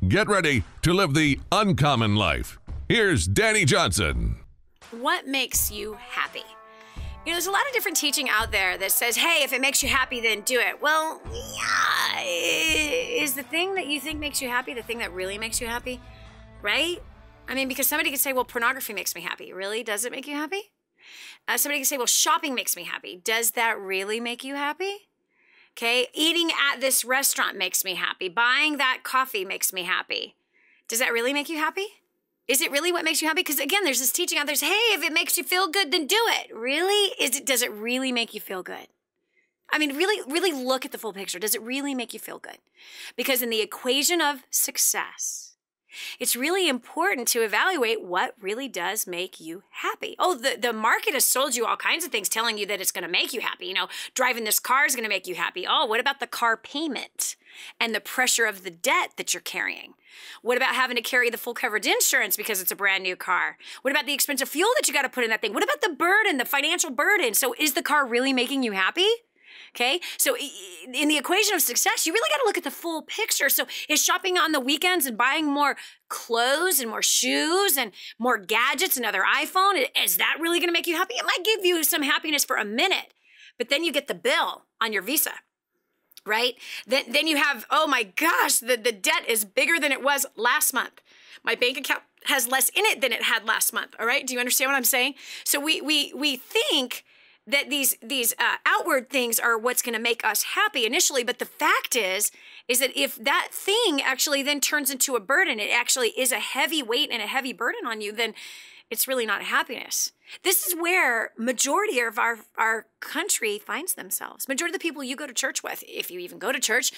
Get ready to live the uncommon life. Here's Dani Johnson. What makes you happy? You know, there's a lot of different teaching out there that says, hey, if it makes you happy, then do it. Well, yeah, is the thing that you think makes you happy the thing that really makes you happy? Right? I mean, because somebody could say, well, pornography makes me happy. Really? Does it make you happy? Somebody could say, well, shopping makes me happy. Does that really make you happy? Okay, eating at this restaurant makes me happy. Buying that coffee makes me happy. Does that really make you happy? Is it really what makes you happy? Because again, there's this teaching out there, hey, if it makes you feel good, then do it. Really? Does it really make you feel good? I mean, really look at the full picture. Does it really make you feel good? Because in the equation of success, it's really important to evaluate what really does make you happy. Oh, the market has sold you all kinds of things telling you that it's going to make you happy. You know, driving this car is going to make you happy. Oh, what about the car payment and the pressure of the debt that you're carrying? What about having to carry the full coverage insurance because it's a brand new car? What about the expensive fuel that you got to put in that thing? What about the burden, the financial burden? So is the car really making you happy? Okay, so in the equation of success, you really got to look at the full picture. So is shopping on the weekends and buying more clothes and more shoes and more gadgets, another iPhone, is that really going to make you happy? It might give you some happiness for a minute, but then you get the bill on your Visa, right? Then you have, oh my gosh, the debt is bigger than it was last month. My bank account has less in it than it had last month, all right? Do you understand what I'm saying? So we think that these outward things are what's going to make us happy initially, but the fact is that if that thing actually then turns into a burden, it actually is a heavy weight and a heavy burden on you, then it's really not happiness. This is where majority of our country finds themselves. Majority of the people you go to church with, if you even go to church,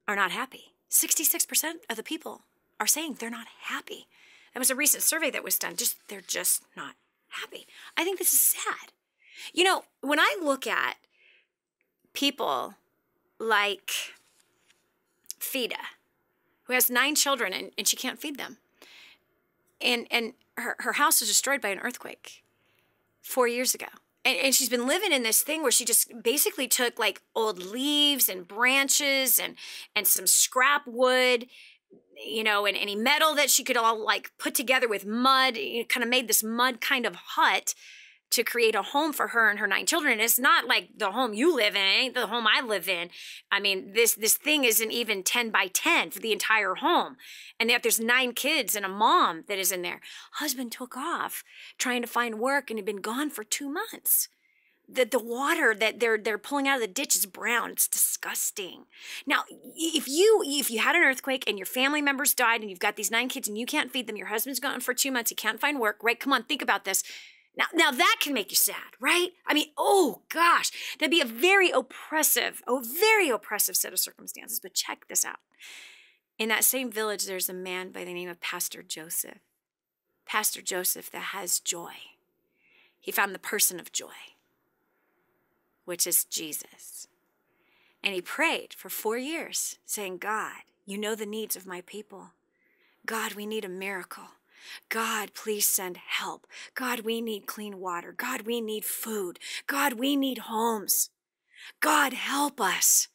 are not happy. 66% of the people are saying they're not happy. That was a recent survey that was done. They're just not happy. I think this is sad. You know, when I look at people like Fida, who has 9 children and she can't feed them, and her house was destroyed by an earthquake 4 years ago. And she's been living in this thing where she just basically took like old leaves and branches and some scrap wood, you know, and any metal that she could all like put together with mud, kind of made this mud kind of hut to create a home for her and her 9 children. And it's not like the home you live in, it ain't the home I live in. I mean, this thing isn't even 10 by 10 for the entire home. And yet there's 9 kids and a mom that is in there. Husband took off trying to find work and had been gone for 2 months. The water that they're pulling out of the ditch is brown. It's disgusting. Now, if you had an earthquake and your family members died and you've got these 9 kids and you can't feed them, your husband's gone for 2 months, he can't find work, right? Come on, think about this. Now that can make you sad, right? I mean, oh gosh, that'd be a very oppressive set of circumstances. But check this out. In that same village, there's a man by the name of Pastor Joseph. Pastor Joseph that has joy. He found the person of joy, which is Jesus. And he prayed for 4 years, saying, God, you know the needs of my people. God, we need a miracle. God, please send help. God, we need clean water. God, we need food. God, we need homes. God, help us.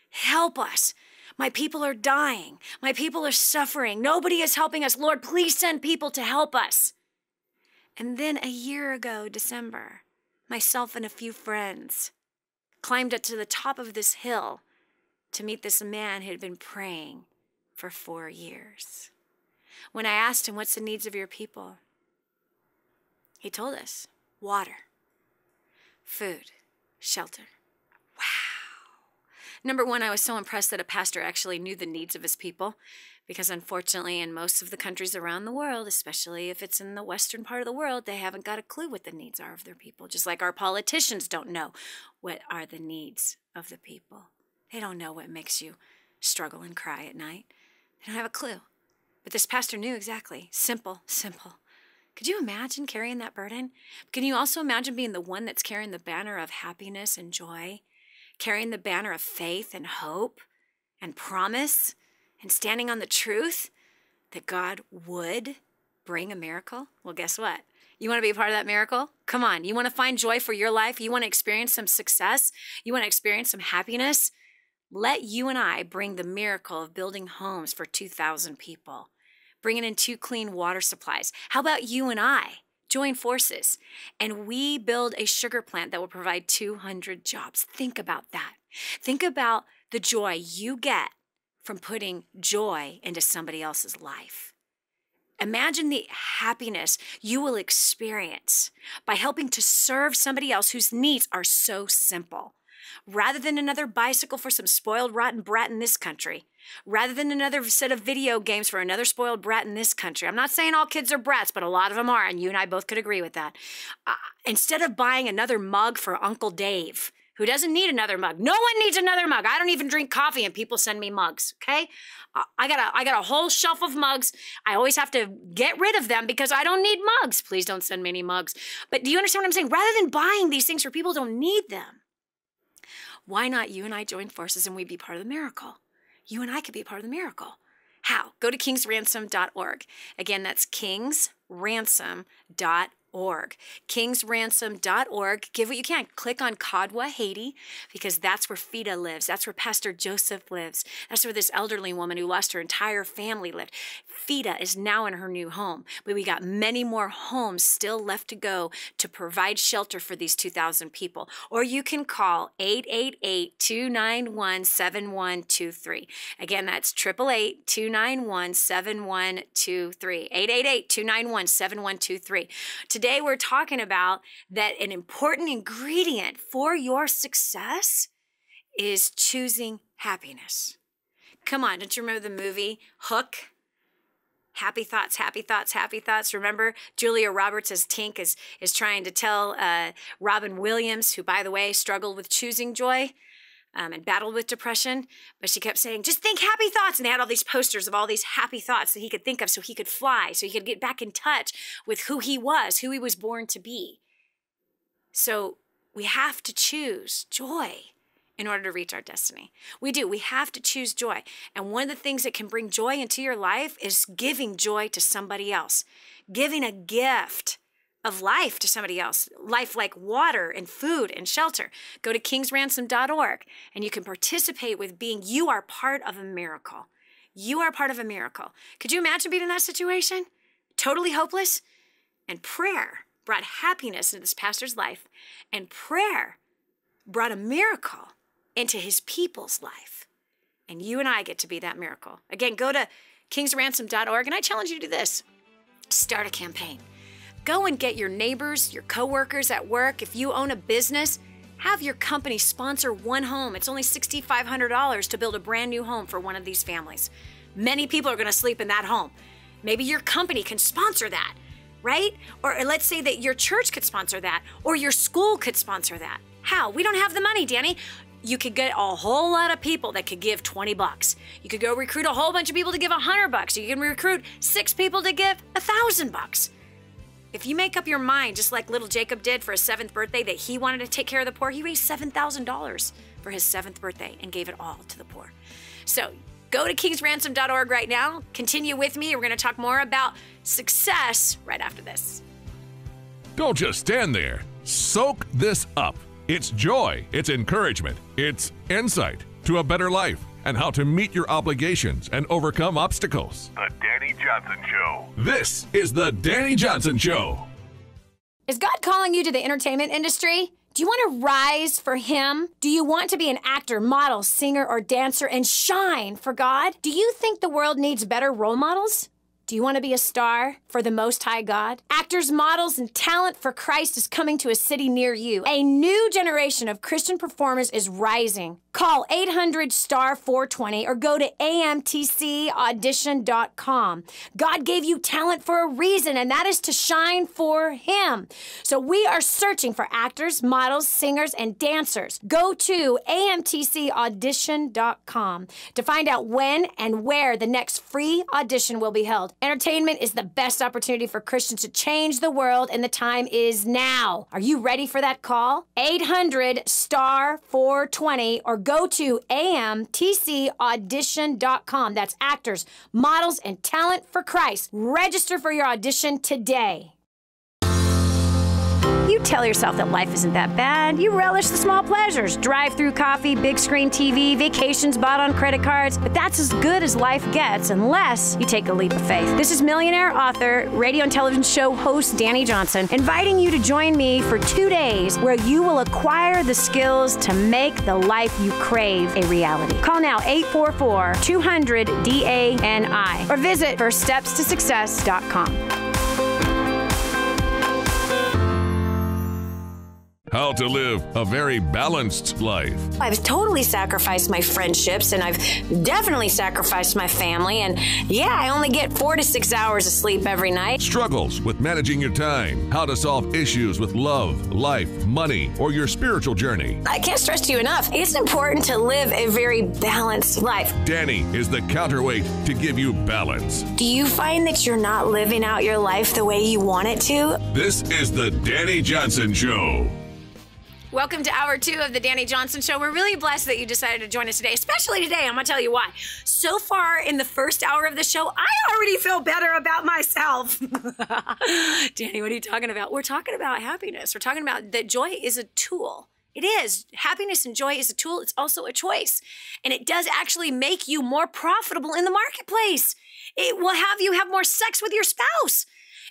Help us. My people are dying. My people are suffering. Nobody is helping us. Lord, please send people to help us. And then a year ago, December, myself and a few friends climbed up to the top of this hill to meet this man who had been praying for 4 years. When I asked him, what's the needs of your people? He told us, water, food, shelter. Wow. Number one, I was so impressed that a pastor actually knew the needs of his people, because unfortunately in most of the countries around the world, especially if it's in the western part of the world, they haven't got a clue what the needs are of their people, just like our politicians don't know what are the needs of the people. They don't know what makes you struggle and cry at night. They don't have a clue. But this pastor knew exactly. Simple, simple. Could you imagine carrying that burden? Can you also imagine being the one that's carrying the banner of happiness and joy, carrying the banner of faith and hope and promise, and standing on the truth that God would bring a miracle? Well, guess what? You want to be a part of that miracle? Come on. You want to find joy for your life? You want to experience some success? You want to experience some happiness? Let you and I bring the miracle of building homes for 2,000 people, bringing in 2 clean water supplies. How about you and I join forces and we build a sugar plant that will provide 200 jobs? Think about that. Think about the joy you get from putting joy into somebody else's life. Imagine the happiness you will experience by helping to serve somebody else whose needs are so simple. Rather than another bicycle for some spoiled, rotten brat in this country. Rather than another set of video games for another spoiled brat in this country. I'm not saying all kids are brats, but a lot of them are, and you and I both could agree with that. Instead of buying another mug for Uncle Dave, who doesn't need another mug. No one needs another mug. I don't even drink coffee, and people send me mugs, okay? I got a whole shelf of mugs. I always have to get rid of them because I don't need mugs. Please don't send me any mugs. But do you understand what I'm saying? Rather than buying these things for people who don't need them, why not you and I join forces and we be part of the miracle? You and I could be part of the miracle. How? Go to kingsransom.org. Again, that's kingsransom.org. Kingsransom.org. Give what you can. Click on Kadwa, Haiti, because that's where Fida lives. That's where Pastor Joseph lives. That's where this elderly woman who lost her entire family lived. Fida is now in her new home, but we got many more homes still left to go to provide shelter for these 2,000 people. Or you can call 888-291-7123. Again, that's 888-291-7123. 888-291-7123. Today, we're talking about that an important ingredient for your success is choosing happiness. Come on, don't you remember the movie Hook? Happy thoughts, happy thoughts, happy thoughts. Remember, Julia Roberts as Tink is trying to tell Robin Williams, who, by the way, struggled with choosing joy and battled with depression, but she kept saying, just think happy thoughts. And they had all these posters of all these happy thoughts that he could think of so he could fly, so he could get back in touch with who he was born to be. So we have to choose joy in order to reach our destiny. We do. We have to choose joy. And one of the things that can bring joy into your life is giving joy to somebody else, giving a gift of life to somebody else, life like water and food and shelter. Go to kingsransom.org and you can participate with you are part of a miracle. You are part of a miracle. Could you imagine being in that situation? Totally hopeless? And prayer brought happiness into this pastor's life, and prayer brought a miracle into his people's life. And you and I get to be that miracle. Again, go to kingsransom.org, and I challenge you to do this. Start a campaign. Go and get your neighbors, your coworkers at work. If you own a business, have your company sponsor one home. It's only $6,500 to build a brand new home for one of these families. Many people are going to sleep in that home. Maybe your company can sponsor that, right? Or let's say that your church could sponsor that, or your school could sponsor that. How? We don't have the money, Dani. You could get a whole lot of people that could give $20. You could go recruit a whole bunch of people to give $100. You can recruit 6 people to give $1,000. If you make up your mind, just like little Jacob did for his 7th birthday, that he wanted to take care of the poor, he raised $7,000 for his 7th birthday and gave it all to the poor. So go to kingsransom.org right now. Continue with me. We're going to talk more about success right after this. Don't just stand there. Soak this up. It's joy, it's encouragement, it's insight to a better life and how to meet your obligations and overcome obstacles. The Dani Johnson Show. This is the Dani Johnson Show. Is God calling you to the entertainment industry? Do you want to rise for Him? Do you want to be an actor, model, singer, or dancer and shine for God? Do you think the world needs better role models? Do you want to be a star for the Most High God? Actors, models, and talent for Christ is coming to a city near you. A new generation of Christian performers is rising. Call 800-STAR-420 or go to amtcaudition.com. God gave you talent for a reason, and that is to shine for Him. So we are searching for actors, models, singers, and dancers. Go to amtcaudition.com to find out when and where the next free audition will be held. Entertainment is the best opportunity for Christians to change the world, and the time is now. Are you ready for that call? 800-STAR-420 or go to amtcaudition.com. That's actors, models, and talent for Christ. Register for your audition today. You tell yourself that life isn't that bad. You relish the small pleasures. Drive-through coffee, big screen TV, vacations bought on credit cards. But that's as good as life gets unless you take a leap of faith. This is millionaire author, radio and television show host Dani Johnson, inviting you to join me for 2 days where you will acquire the skills to make the life you crave a reality. Call now 844-200-DANI or visit firststepstosuccess.com. How to live a very balanced life. I've totally sacrificed my friendships, and I've definitely sacrificed my family. And yeah, I only get 4 to 6 hours of sleep every night. Struggles with managing your time. How to solve issues with love, life, money, or your spiritual journey. I can't stress to you enough, it's important to live a very balanced life. Dani is the counterweight to give you balance. Do you find that you're not living out your life the way you want it to? This is the Dani Johnson Show. Welcome to Hour 2 of the Dani Johnson Show. We're really blessed that you decided to join us today, especially today. I'm going to tell you why. So far in the first hour of the show, I already feel better about myself. Dani, what are you talking about? We're talking about happiness. We're talking about that joy is a tool. It is. Happiness and joy is a tool. It's also a choice. And it does actually make you more profitable in the marketplace. It will have you have more sex with your spouse.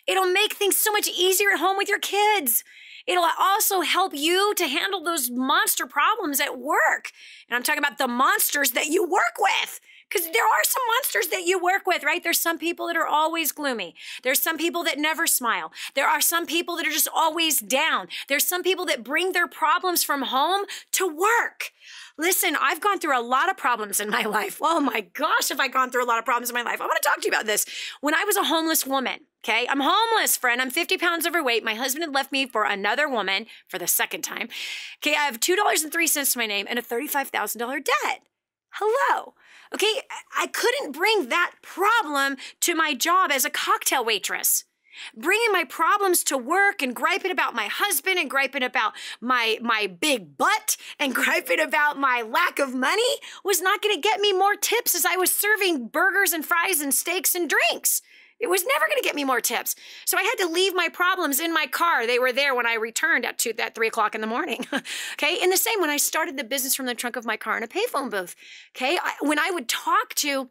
It'll make things so much easier at home with your kids. It'll also help you to handle those monster problems at work. And I'm talking about the monsters that you work with. Because there are some monsters that you work with, right? There's some people that are always gloomy. There's some people that never smile. There are some people that are just always down. There's some people that bring their problems from home to work. Listen, I've gone through a lot of problems in my life. Oh my gosh, have I gone through a lot of problems in my life. I want to talk to you about this. When I was a homeless woman, okay? I'm homeless, friend. I'm 50 pounds overweight. My husband had left me for another woman for the second time. Okay, I have $2.03 to my name and a $35,000 debt. Hello. Okay, I couldn't bring that problem to my job as a cocktail waitress. Bringing my problems to work and griping about my husband and griping about my big butt and griping about my lack of money was not going to get me more tips as I was serving burgers and fries and steaks and drinks. It was never going to get me more tips. So I had to leave my problems in my car. They were there when I returned at 3 o'clock in the morning. Okay. And the same when I started the business from the trunk of my car in a payphone booth. Okay. When I would talk to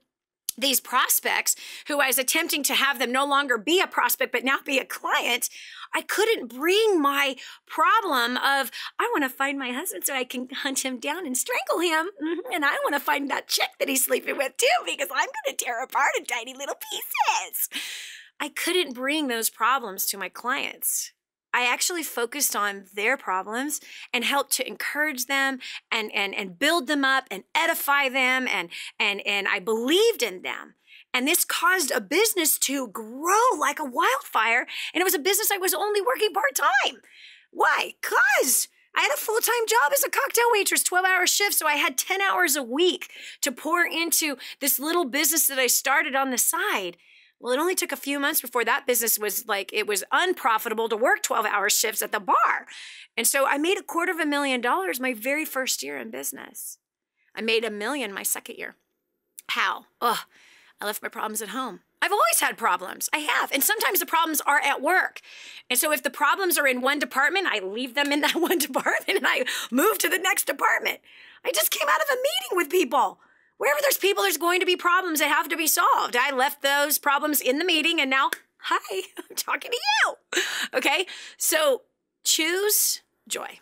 these prospects who I was attempting to have them no longer be a prospect, but now be a client, I couldn't bring my problem of, I want to find my husband so I can hunt him down and strangle him. And I want to find that chick that he's sleeping with too, because I'm going to tear apart in tiny little pieces. I couldn't bring those problems to my clients. I actually focused on their problems and helped to encourage them and build them up and edify them and I believed in them. And this caused a business to grow like a wildfire. And it was a business I was only working part-time. Why? Because I had a full-time job as a cocktail waitress, 12-hour shifts. So I had 10 hours a week to pour into this little business that I started on the side. Well, it only took a few months before that business was like, it was unprofitable to work 12-hour shifts at the bar. And so I made $250,000 my very first year in business. I made $1 million my second year. How? I left my problems at home. I've always had problems. I have. And sometimes the problems are at work. And so if the problems are in one department, I leave them in that one department and I move to the next department. I just came out of a meeting with people. Wherever there's people, there's going to be problems that have to be solved. I left those problems in the meeting and now, hi, I'm talking to you. Okay, so choose joy.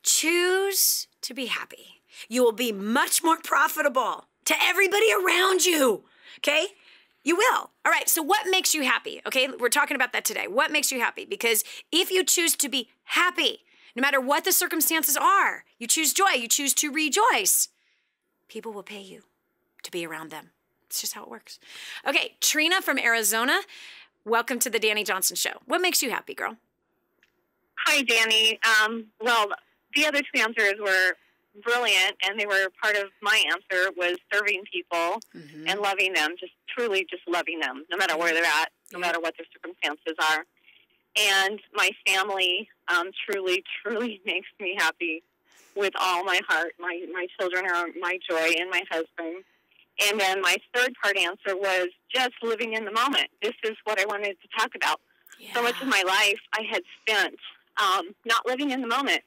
Choose to be happy. You will be much more profitable to everybody around you, okay? You will. All right, so what makes you happy? Okay, we're talking about that today. What makes you happy? Because if you choose to be happy, no matter what the circumstances are, you choose joy, you choose to rejoice, people will pay you to be around them. It's just how it works. Okay, Trina from Arizona, welcome to the Dani Johnson Show. What makes you happy, girl? Hi, Dani. Well, the other two answers were brilliant, and they were part of my answer was serving people and loving them, just truly just loving them, no matter where they're at, no matter what their circumstances are. And my family truly, truly makes me happy with all my heart. My children are my joy, and my husband. And then my third part answer was just living in the moment. This is what I wanted to talk about. Yeah. So much of my life I had spent not living in the moment.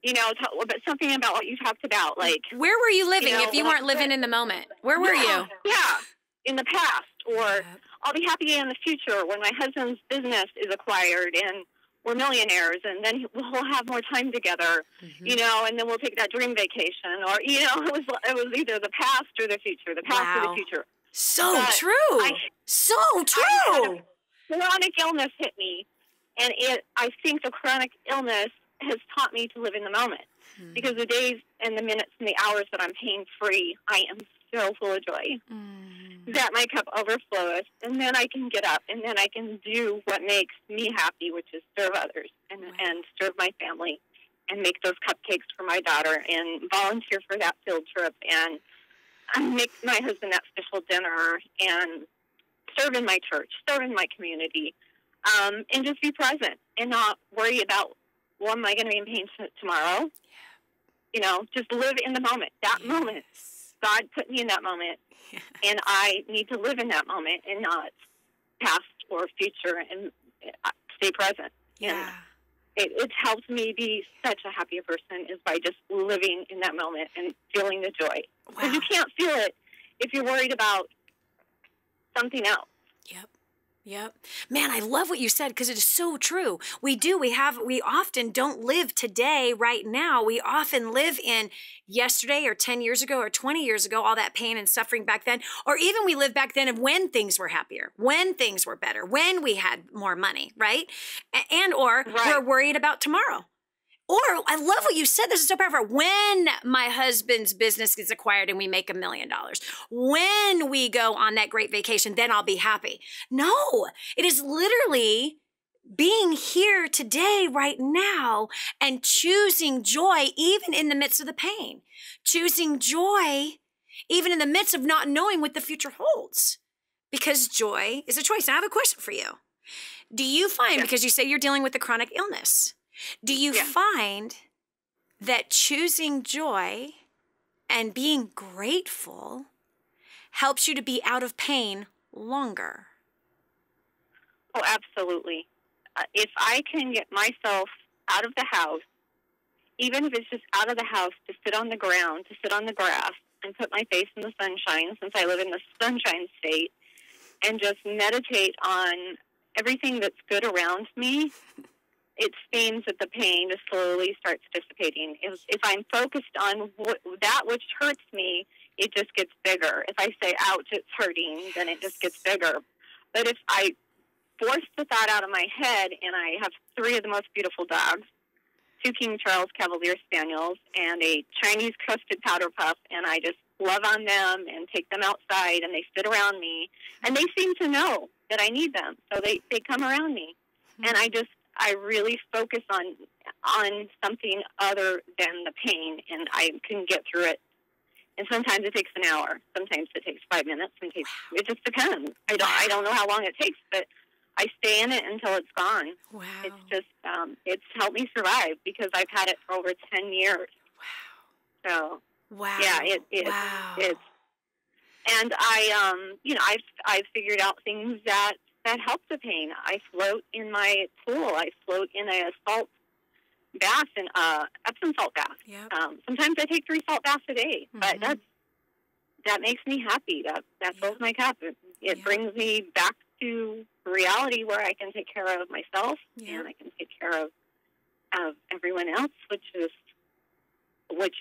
You know, but something about what you talked about, like... Where were you living if you weren't living in the moment? Where were you? Yeah, in the past. Or I'll be happy in the future when my husband's business is acquired and we're millionaires, and then we'll have more time together, you know, and then we'll take that dream vacation. Or, you know, it was either the past or the future, the past or the future. So true. So true. Chronic illness hit me, and I think the chronic illness has taught me to live in the moment, because the days and the minutes and the hours that I'm pain-free, I am so full of joy that my cup overflows, and then I can get up, and then I can do what makes me happy, which is serve others and serve my family and make those cupcakes for my daughter and volunteer for that field trip and make my husband that special dinner and serve in my church, serve in my community, and just be present and not worry about well, am I going to be in pain tomorrow? Yeah. You know, just live in the moment. That moment. God put me in that moment, and I need to live in that moment and not past or future, and stay present. Yeah. And it's helped me be such a happier person is by just living in that moment and feeling the joy. Because you can't feel it if you're worried about something else. Yep. Man, I love what you said because it is so true. We often don't live today, right now. We often live in yesterday or 10 years ago or 20 years ago, all that pain and suffering back then. Or even we live back then of when things were happier, when things were better, when we had more money, right? Or we're worried about tomorrow. Or I love what you said. This is so powerful. When my husband's business gets acquired and we make $1 million, when we go on that great vacation, then I'll be happy. No, it is literally being here today, right now, and choosing joy even in the midst of the pain. Choosing joy even in the midst of not knowing what the future holds. Because joy is a choice. Now, I have a question for you. Do you find, because you say you're dealing with a chronic illness, do you find that choosing joy and being grateful helps you to be out of pain longer? Oh, absolutely. If I can get myself out of the house, even if it's just out of the house, to sit on the ground, to sit on the grass, and put my face in the sunshine, since I live in the sunshine state, and just meditate on everything that's good around me, it seems that the pain just slowly starts dissipating. If I'm focused on that which hurts me, it just gets bigger. If I say, ouch, it's hurting, then it just gets bigger. But if I force the thought out of my head, and I have 3 of the most beautiful dogs, 2 King Charles Cavalier Spaniels, and a Chinese crested powder puff, and I just love on them and take them outside, and they sit around me, and they seem to know that I need them, so they come around me. And I really focus on something other than the pain, and I can get through it. And sometimes it takes an hour. Sometimes it takes 5 minutes. It just depends. I don't know how long it takes, but I stay in it until it's gone. Wow. It's just, it's helped me survive because I've had it for over 10 years. Wow. So, yeah, it's, and I've figured out things that help the pain. I float in my pool. I float in a salt bath, and Epsom salt bath. Yep. Sometimes I take 3 salt baths a day, but that makes me happy. That fills my cup. It brings me back to reality where I can take care of myself and I can take care of everyone else, which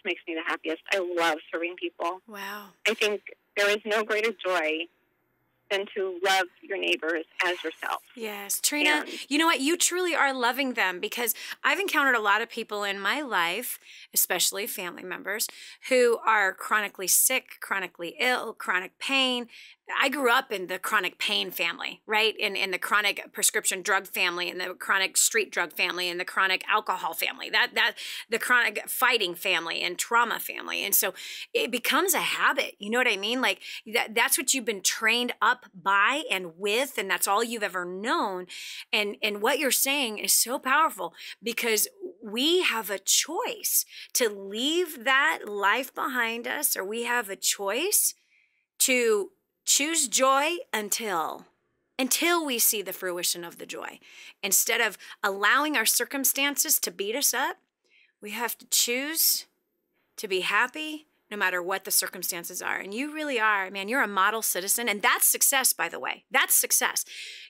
makes me the happiest. I love serving people. Wow. I think there is no greater joy than to love your neighbors as yourself. Yes. Trina, you know what? You truly are loving them, because I've encountered a lot of people in my life, especially family members, who are chronically sick, chronically ill, chronic pain. I grew up in the chronic pain family, right? In the chronic prescription drug family, and the chronic street drug family, and the chronic alcohol family, the chronic fighting family and trauma family. And so it becomes a habit. You know what I mean? Like that's what you've been trained up by and with, and that's all you've ever known. And what you're saying is so powerful, because we have a choice to leave that life behind us, or we have a choice to choose joy until we see the fruition of the joy. Instead of allowing our circumstances to beat us up, we have to choose to be happy no matter what the circumstances are. And you really are, man, you're a model citizen. And that's success, by the way. That's success.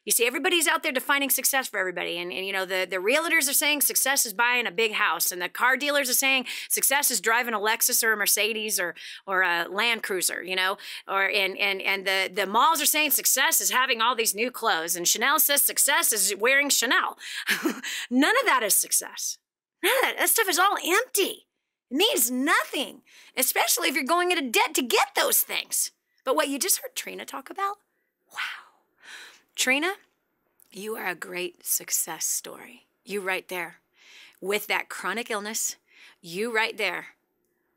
You see, everybody's out there defining success for everybody. And you know, the realtors are saying success is buying a big house. And the car dealers are saying success is driving a Lexus or a Mercedes or a Land Cruiser, you know, and the malls are saying success is having all these new clothes. And Chanel says success is wearing Chanel. None of that is success. None of that. That stuff is all empty. It means nothing, especially if you're going into debt to get those things. But what you just heard Trina talk about, wow. Trina, you are a great success story. You right there with that chronic illness, you right there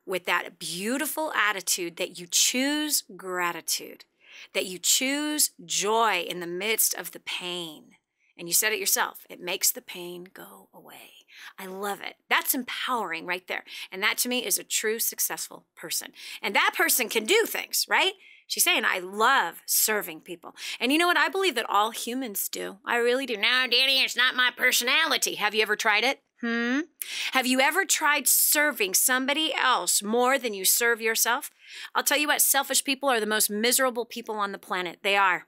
with that beautiful attitude that you choose gratitude, that you choose joy in the midst of the pain. And you said it yourself. It makes the pain go away. I love it. That's empowering right there. And that to me is a true successful person. And that person can do things, right? She's saying, I love serving people. And you know what? I believe that all humans do. I really do. No, Dani, it's not my personality. Have you ever tried it? Have you ever tried serving somebody else more than you serve yourself? I'll tell you what, selfish people are the most miserable people on the planet. They are.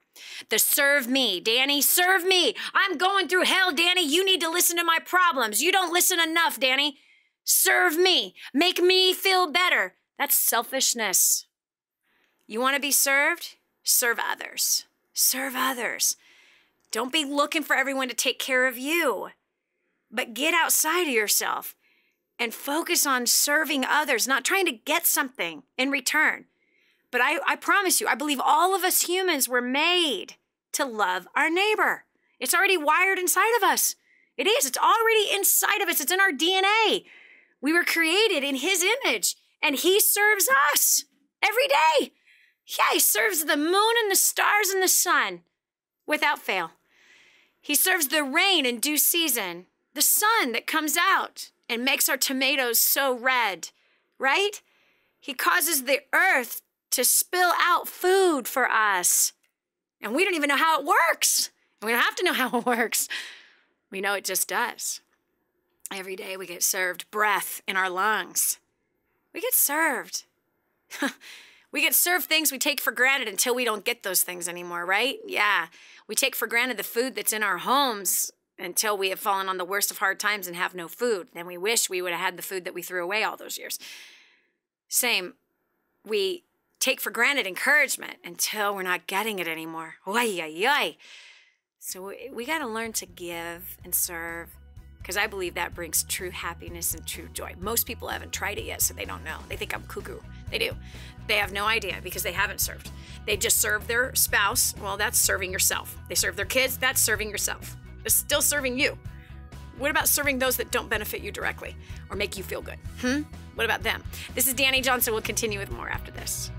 The serve me, Dani, serve me. I'm going through hell, Dani. You need to listen to my problems. You don't listen enough, Dani. Serve me. Make me feel better. That's selfishness. You want to be served? Serve others. Serve others. Don't be looking for everyone to take care of you. But get outside of yourself and focus on serving others, not trying to get something in return. But I promise you, I believe all of us humans were made to love our neighbor. It's already wired inside of us. It is. It's already inside of us. It's in our DNA. We were created in his image, and he serves us every day. Yeah, he serves the moon and the stars and the sun without fail. He serves the rain in due season, the sun that comes out and makes our tomatoes so red, right? He causes the earth to spill out food for us. And we don't even know how it works. And we don't have to know how it works. We know it just does. Every day we get served breath in our lungs. We get served. We get served things we take for granted until we don't get those things anymore, right? Yeah. We take for granted the food that's in our homes until we have fallen on the worst of hard times and have no food. Then we wish we would have had the food that we threw away all those years. Same. We take for granted encouragement until we're not getting it anymore. Oy, oy, oy. So we got to learn to give and serve, because I believe that brings true happiness and true joy. Most people haven't tried it yet, so they don't know. They think I'm cuckoo. They do. They have no idea because they haven't served. They just serve their spouse. Well, that's serving yourself. They serve their kids. That's serving yourself. It's still serving you. What about serving those that don't benefit you directly or make you feel good? What about them? This is Dani Johnson. We'll continue with more after this.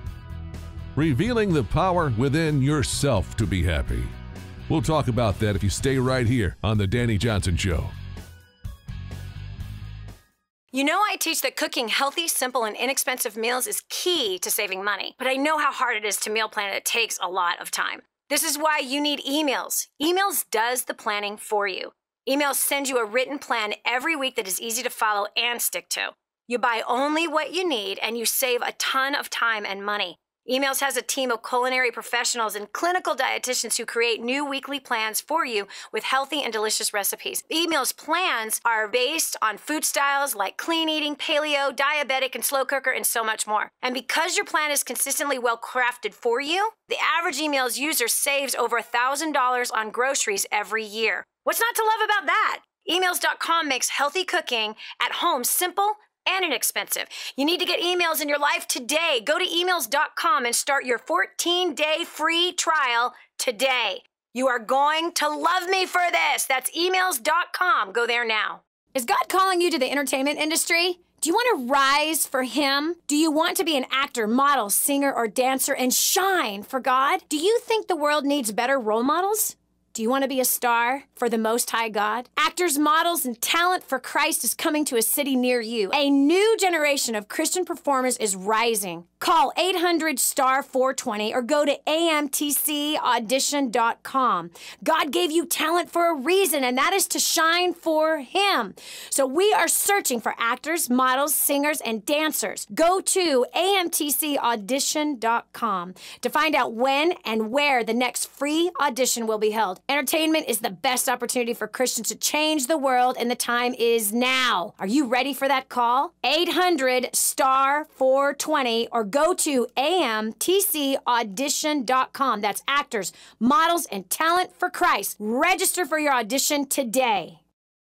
Revealing the power within yourself to be happy. We'll talk about that if you stay right here on The Dani Johnson Show. You know, I teach that cooking healthy, simple, and inexpensive meals is key to saving money. But I know how hard it is to meal plan, and it takes a lot of time. This is why you need Emails. Emails does the planning for you. Emails send you a written plan every week that is easy to follow and stick to. You buy only what you need, and you save a ton of time and money. Emails has a team of culinary professionals and clinical dietitians who create new weekly plans for you with healthy and delicious recipes. Emails plans are based on food styles like clean eating, paleo, diabetic, and slow cooker, and so much more. And because your plan is consistently well crafted for you, the average Emails user saves over $1,000 on groceries every year. What's not to love about that? Emails.com makes healthy cooking at home simple and inexpensive. You need to get Emails in your life today. Go to emails.com and start your 14-day free trial today. You are going to love me for this. That's emails.com. Go there now. Is God calling you to the entertainment industry? Do you want to rise for Him? Do you want to be an actor, model, singer, or dancer and shine for God? Do you think the world needs better role models? Do you want to be a star for the Most High God? Actors, models, and talent for Christ is coming to a city near you. A new generation of Christian performers is rising. Call 800-STAR-420 or go to amtcaudition.com. God gave you talent for a reason, and that is to shine for Him. So we are searching for actors, models, singers, and dancers. Go to amtcaudition.com to find out when and where the next free audition will be held. Entertainment is the best opportunity for Christians to change the world, and the time is now. Are you ready for that call? 800-STAR-420 or go to amtcaudition.com. That's actors, models, and talent for Christ. Register for your audition today.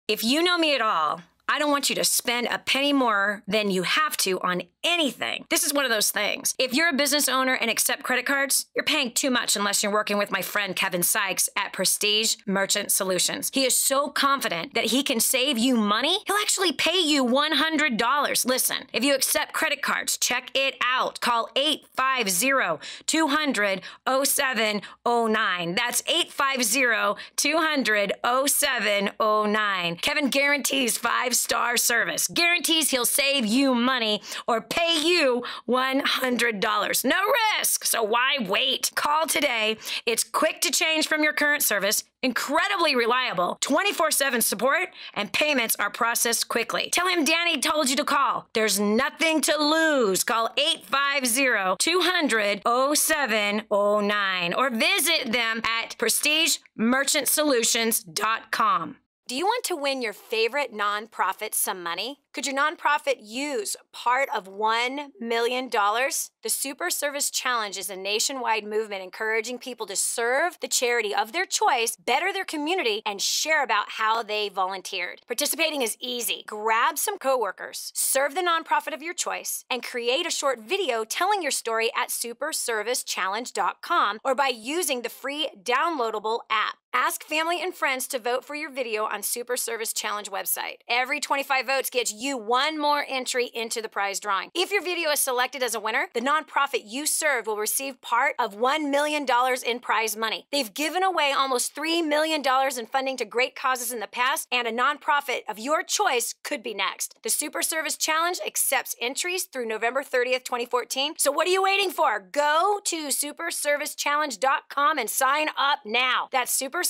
If you know me at all, I don't want you to spend a penny more than you have to on anything. This is one of those things. If you're a business owner and accept credit cards, you're paying too much unless you're working with my friend Kevin Sykes at Prestige Merchant Solutions. He is so confident that he can save you money, he'll actually pay you $100. Listen, if you accept credit cards, check it out. Call 850-200-0709. That's 850-200-0709. Kevin guarantees 5-star service. Guarantees he'll save you money or pay you $100. No risk, so why wait? Call today. It's quick to change from your current service, incredibly reliable, 24/7 support, and payments are processed quickly. Tell him Dani told you to call. There's nothing to lose. Call 850-200-0709 or visit them at prestigemerchantsolutions.com. Do you want to win your favorite nonprofit some money? Could your nonprofit use part of $1 million? The Super Service Challenge is a nationwide movement encouraging people to serve the charity of their choice, better their community, and share about how they volunteered. Participating is easy. Grab some coworkers, serve the nonprofit of your choice, and create a short video telling your story at superservicechallenge.com or by using the free downloadable app. Ask family and friends to vote for your video on Super Service Challenge website. Every 25 votes gets you one more entry into the prize drawing. If your video is selected as a winner, the nonprofit you served will receive part of $1 million in prize money. They've given away almost $3 million in funding to great causes in the past, and a nonprofit of your choice could be next. The Super Service Challenge accepts entries through November 30th, 2014. So what are you waiting for? Go to superservicechallenge.com and sign up now. That's superservicechallenge.com.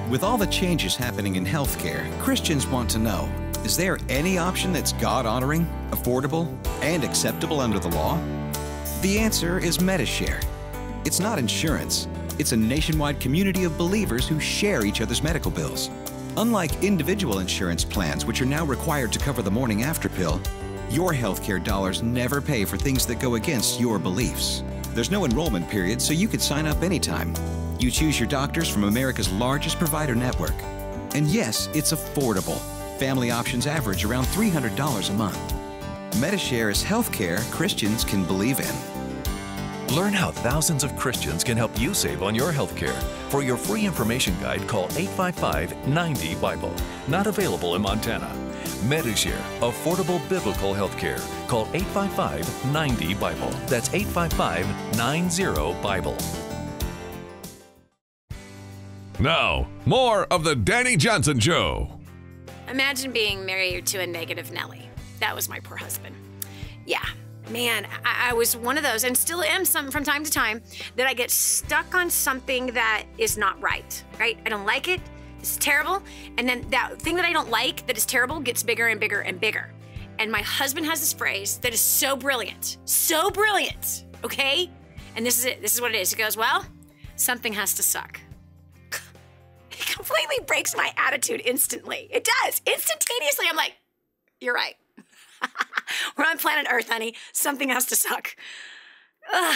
With all the changes happening in healthcare, Christians want to know, is there any option that's God-honoring, affordable, and acceptable under the law? The answer is Medishare. It's not insurance. It's a nationwide community of believers who share each other's medical bills. Unlike individual insurance plans, which are now required to cover the morning after pill, your healthcare dollars never pay for things that go against your beliefs. There's no enrollment period, so you could sign up anytime. You choose your doctors from America's largest provider network. And yes, it's affordable. Family options average around $300 a month. Medishare is healthcare Christians can believe in. Learn how thousands of Christians can help you save on your health care. For your free information guide, call 855-90-BIBLE. Not available in Montana. Medishare, affordable biblical health care. Call 855-90-BIBLE. That's 855-90-BIBLE. Now, more of the Dani Johnson Show. Imagine being married to a negative Nelly. That was my poor husband. Yeah, man, I was one of those, and still am some from time to time, that I get stuck on something that is not right? I don't like it. It's terrible. And then that thing that I don't like that is terrible gets bigger and bigger and bigger. And my husband has this phrase that is so brilliant, okay? And this is it. This is what it is. He goes, well, something has to suck. It completely breaks my attitude instantly. It does. Instantaneously, I'm like, you're right. We're on planet Earth, honey. Something has to suck. Ugh.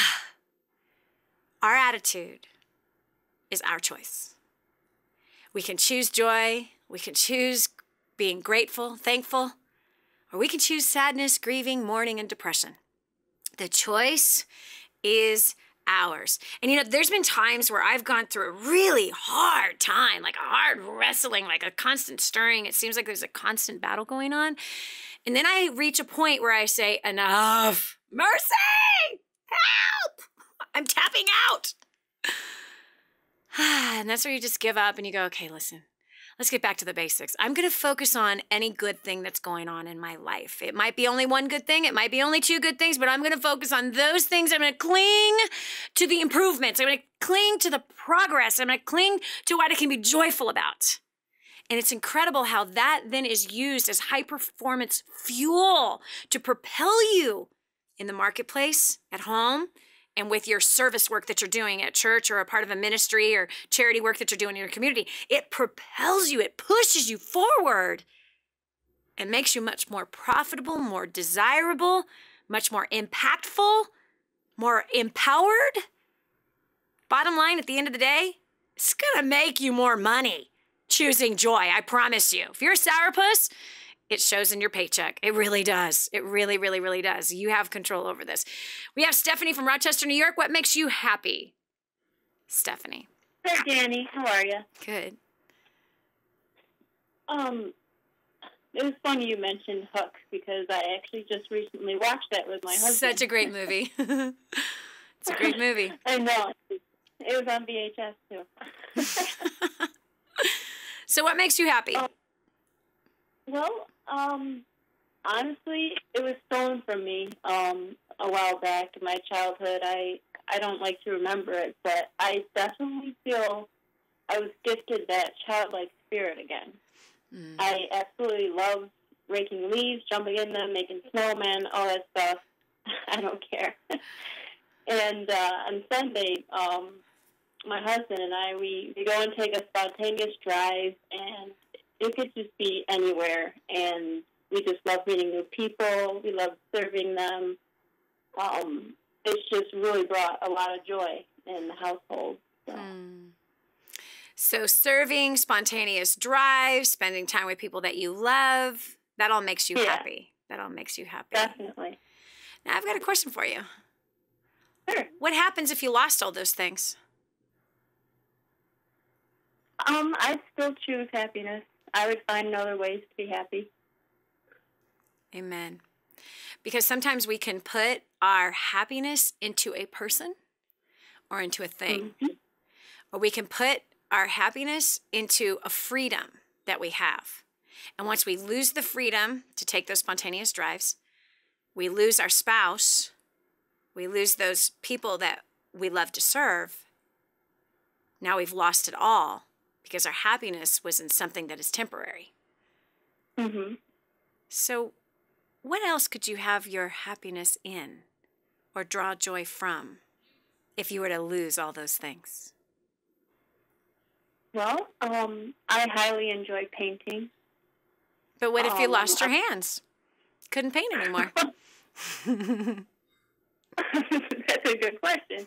Our attitude is our choice. We can choose joy. We can choose being grateful, thankful, or we can choose sadness, grieving, mourning, and depression. The choice is ours. And there's been times where I've gone through a really hard time, like a hard wrestling, like a constant stirring. It seems like there's a constant battle going on. And then I reach a point where I say, enough, mercy, help, I'm tapping out. And that's where you just give up and you go, okay, listen, let's get back to the basics. I'm going to focus on any good thing that's going on in my life. It might be only one good thing. It might be only two good things, but I'm going to focus on those things. I'm going to cling to the improvements. I'm going to cling to the progress. I'm going to cling to what I can be joyful about. And it's incredible how that then is used as high-performance fuel to propel you in the marketplace, at home, and with your service work that you're doing at church or a part of a ministry or charity work that you're doing in your community. It propels you, it pushes you forward and makes you much more profitable, more desirable, much more impactful, more empowered. Bottom line, at the end of the day, it's gonna make you more money choosing joy, I promise you. If you're a sourpuss it shows in your paycheck. It really does. It really, really, really does. You have control over this. We have Stephanie from Rochester, New York. What makes you happy? Stephanie. Hey, Dani. How are you? Good. It was funny you mentioned Hook because I actually just recently watched that with my husband. Such a great movie. It's a great movie. I know. It was on VHS, too. So what makes you happy? Well, honestly, it was stolen from me a while back in my childhood. I don't like to remember it, but I definitely feel I was gifted that childlike spirit again. I absolutely love raking leaves, jumping in them, making snowmen, all that stuff. I don't care. And on Sunday, my husband and I, we go and take a spontaneous drive, and it could just be anywhere. And we just love meeting new people. We love serving them. It's just really brought a lot of joy in the household. So serving, spontaneous drives, spending time with people that you love, that all makes you happy. That all makes you happy. Definitely. Now, I've got a question for you. Sure. What happens if you lost all those things? I'd still choose happiness. I would find other ways to be happy. Amen. Because sometimes we can put our happiness into a person or into a thing. Or we can put our happiness into a freedom that we have. And once we lose the freedom to take those spontaneous drives, we lose our spouse, we lose those people that we love to serve. Now we've lost it all because our happiness was in something that is temporary. So what else could you have your happiness in or draw joy from if you were to lose all those things? Well, I highly enjoy painting. But what if you lost your hands? Couldn't paint anymore. That's a good question.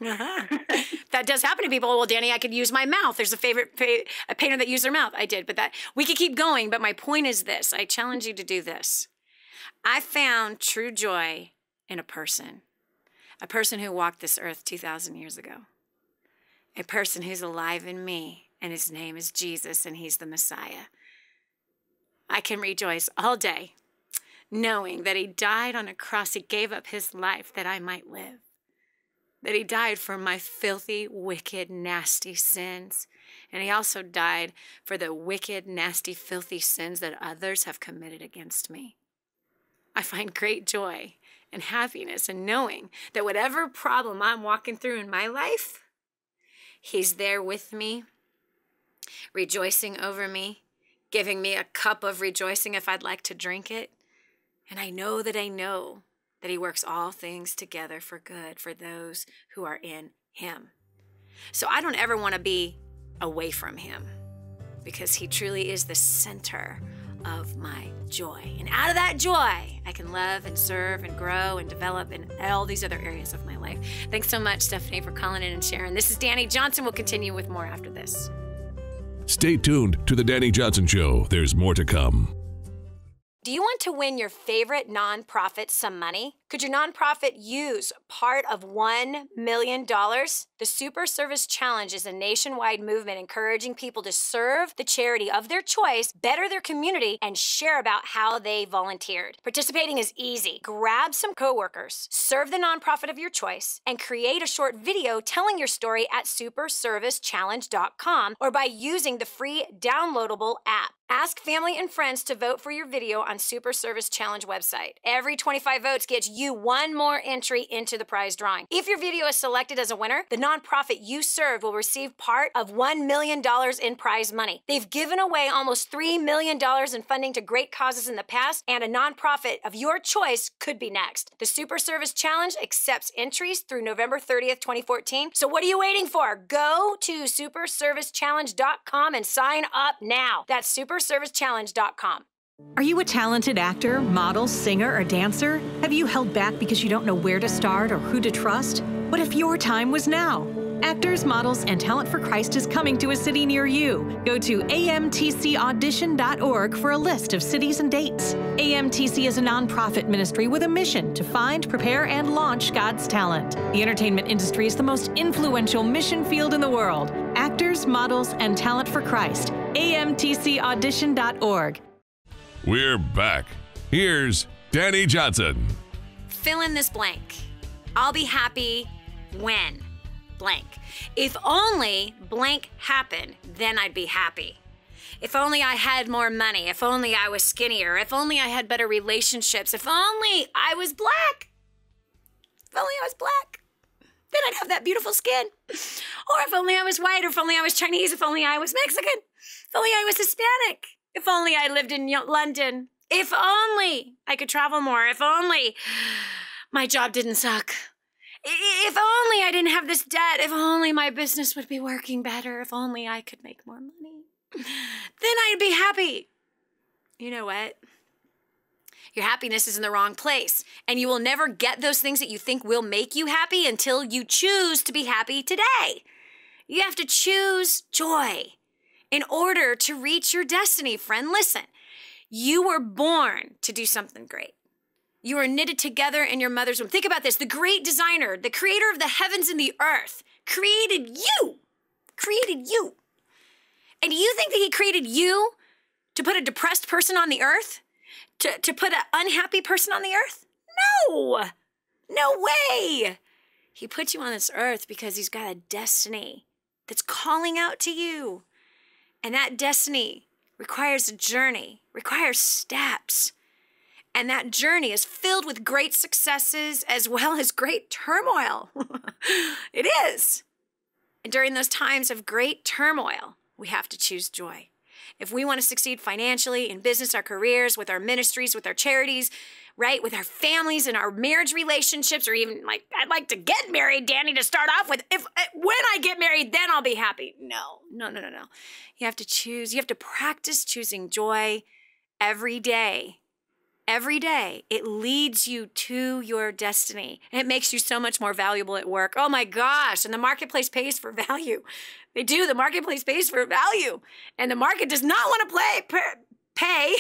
That does happen to people. Well, Dani, I could use my mouth. There's a painter that used their mouth. I did, but we could keep going. But my point is this. I challenge you to do this. I found true joy in a person who walked this earth 2,000 years ago, a person who's alive in me. And his name is Jesus, and he's the Messiah. I can rejoice all day knowing that he died on a cross. He gave up his life that I might live. That he died for my filthy, wicked, nasty sins. And he also died for the wicked, nasty, filthy sins that others have committed against me. I find great joy and happiness in knowing that whatever problem I'm walking through in my life, he's there with me, rejoicing over me, giving me a cup of rejoicing if I'd like to drink it. And I know that he works all things together for good for those who are in him. So I don't ever want to be away from him because he truly is the center of my joy. And out of that joy, I can love and serve and grow and develop in all these other areas of my life. Thanks so much, Stephanie, for calling in and sharing. This is Dani Johnson. We'll continue with more after this. Stay tuned to The Dani Johnson Show. There's more to come. Do you want to win your favorite nonprofit some money? Could your nonprofit use part of $1 million? The Super Service Challenge is a nationwide movement encouraging people to serve the charity of their choice, better their community, and share about how they volunteered. Participating is easy. Grab some coworkers, serve the nonprofit of your choice, and create a short video telling your story at superservicechallenge.com or by using the free downloadable app. Ask family and friends to vote for your video on Super Service Challenge website. Every 25 votes gets you one more entry into the prize drawing. If your video is selected as a winner, the nonprofit you served will receive part of $1 million in prize money. They've given away almost $3 million in funding to great causes in the past, and a nonprofit of your choice could be next. The Super Service Challenge accepts entries through November 30th, 2014. So what are you waiting for? Go to superservicechallenge.com and sign up now. That's superservicechallenge.com. Are you a talented actor, model, singer, or dancer? Have you held back because you don't know where to start or who to trust? What if your time was now? Actors, Models, and Talent for Christ is coming to a city near you. Go to amtcaudition.org for a list of cities and dates. AMTC is a nonprofit ministry with a mission to find, prepare, and launch God's talent. The entertainment industry is the most influential mission field in the world. Actors, Models, and Talent for Christ. amtcaudition.org. We're back. Here's Dani Johnson. Fill in this blank. I'll be happy when blank. If only blank happened, then I'd be happy. If only I had more money. If only I was skinnier. If only I had better relationships. If only I was black. If only I was black, then I'd have that beautiful skin. Or if only I was white. Or if only I was Chinese. If only I was Mexican. If only I was Hispanic. If only I lived in London. If only I could travel more. If only my job didn't suck. If only I didn't have this debt. If only my business would be working better. If only I could make more money. Then I'd be happy. You know what? Your happiness is in the wrong place. And you will never get those things that you think will make you happy until you choose to be happy today. You have to choose joy in order to reach your destiny, friend. Listen. You were born to do something great. You were knitted together in your mother's womb. Think about this. The great designer, the creator of the heavens and the earth, created you. Created you. And do you think that he created you to put a depressed person on the earth? To put an unhappy person on the earth? No. No way. He put you on this earth because he's got a destiny that's calling out to you. And that destiny requires a journey, requires steps. And that journey is filled with great successes as well as great turmoil. It is. And during those times of great turmoil, we have to choose joy. If we want to succeed financially, in business, our careers, with our ministries, with our charities, right? With our families and our marriage relationships, or even I'd like to get married, Dani, to start off with. When I get married, then I'll be happy. No. You have to choose. You have to practice choosing joy every day. Every day. It leads you to your destiny. And it makes you so much more valuable at work. Oh my gosh. And the marketplace pays for value. They do. The marketplace pays for value. And the market does not want to pay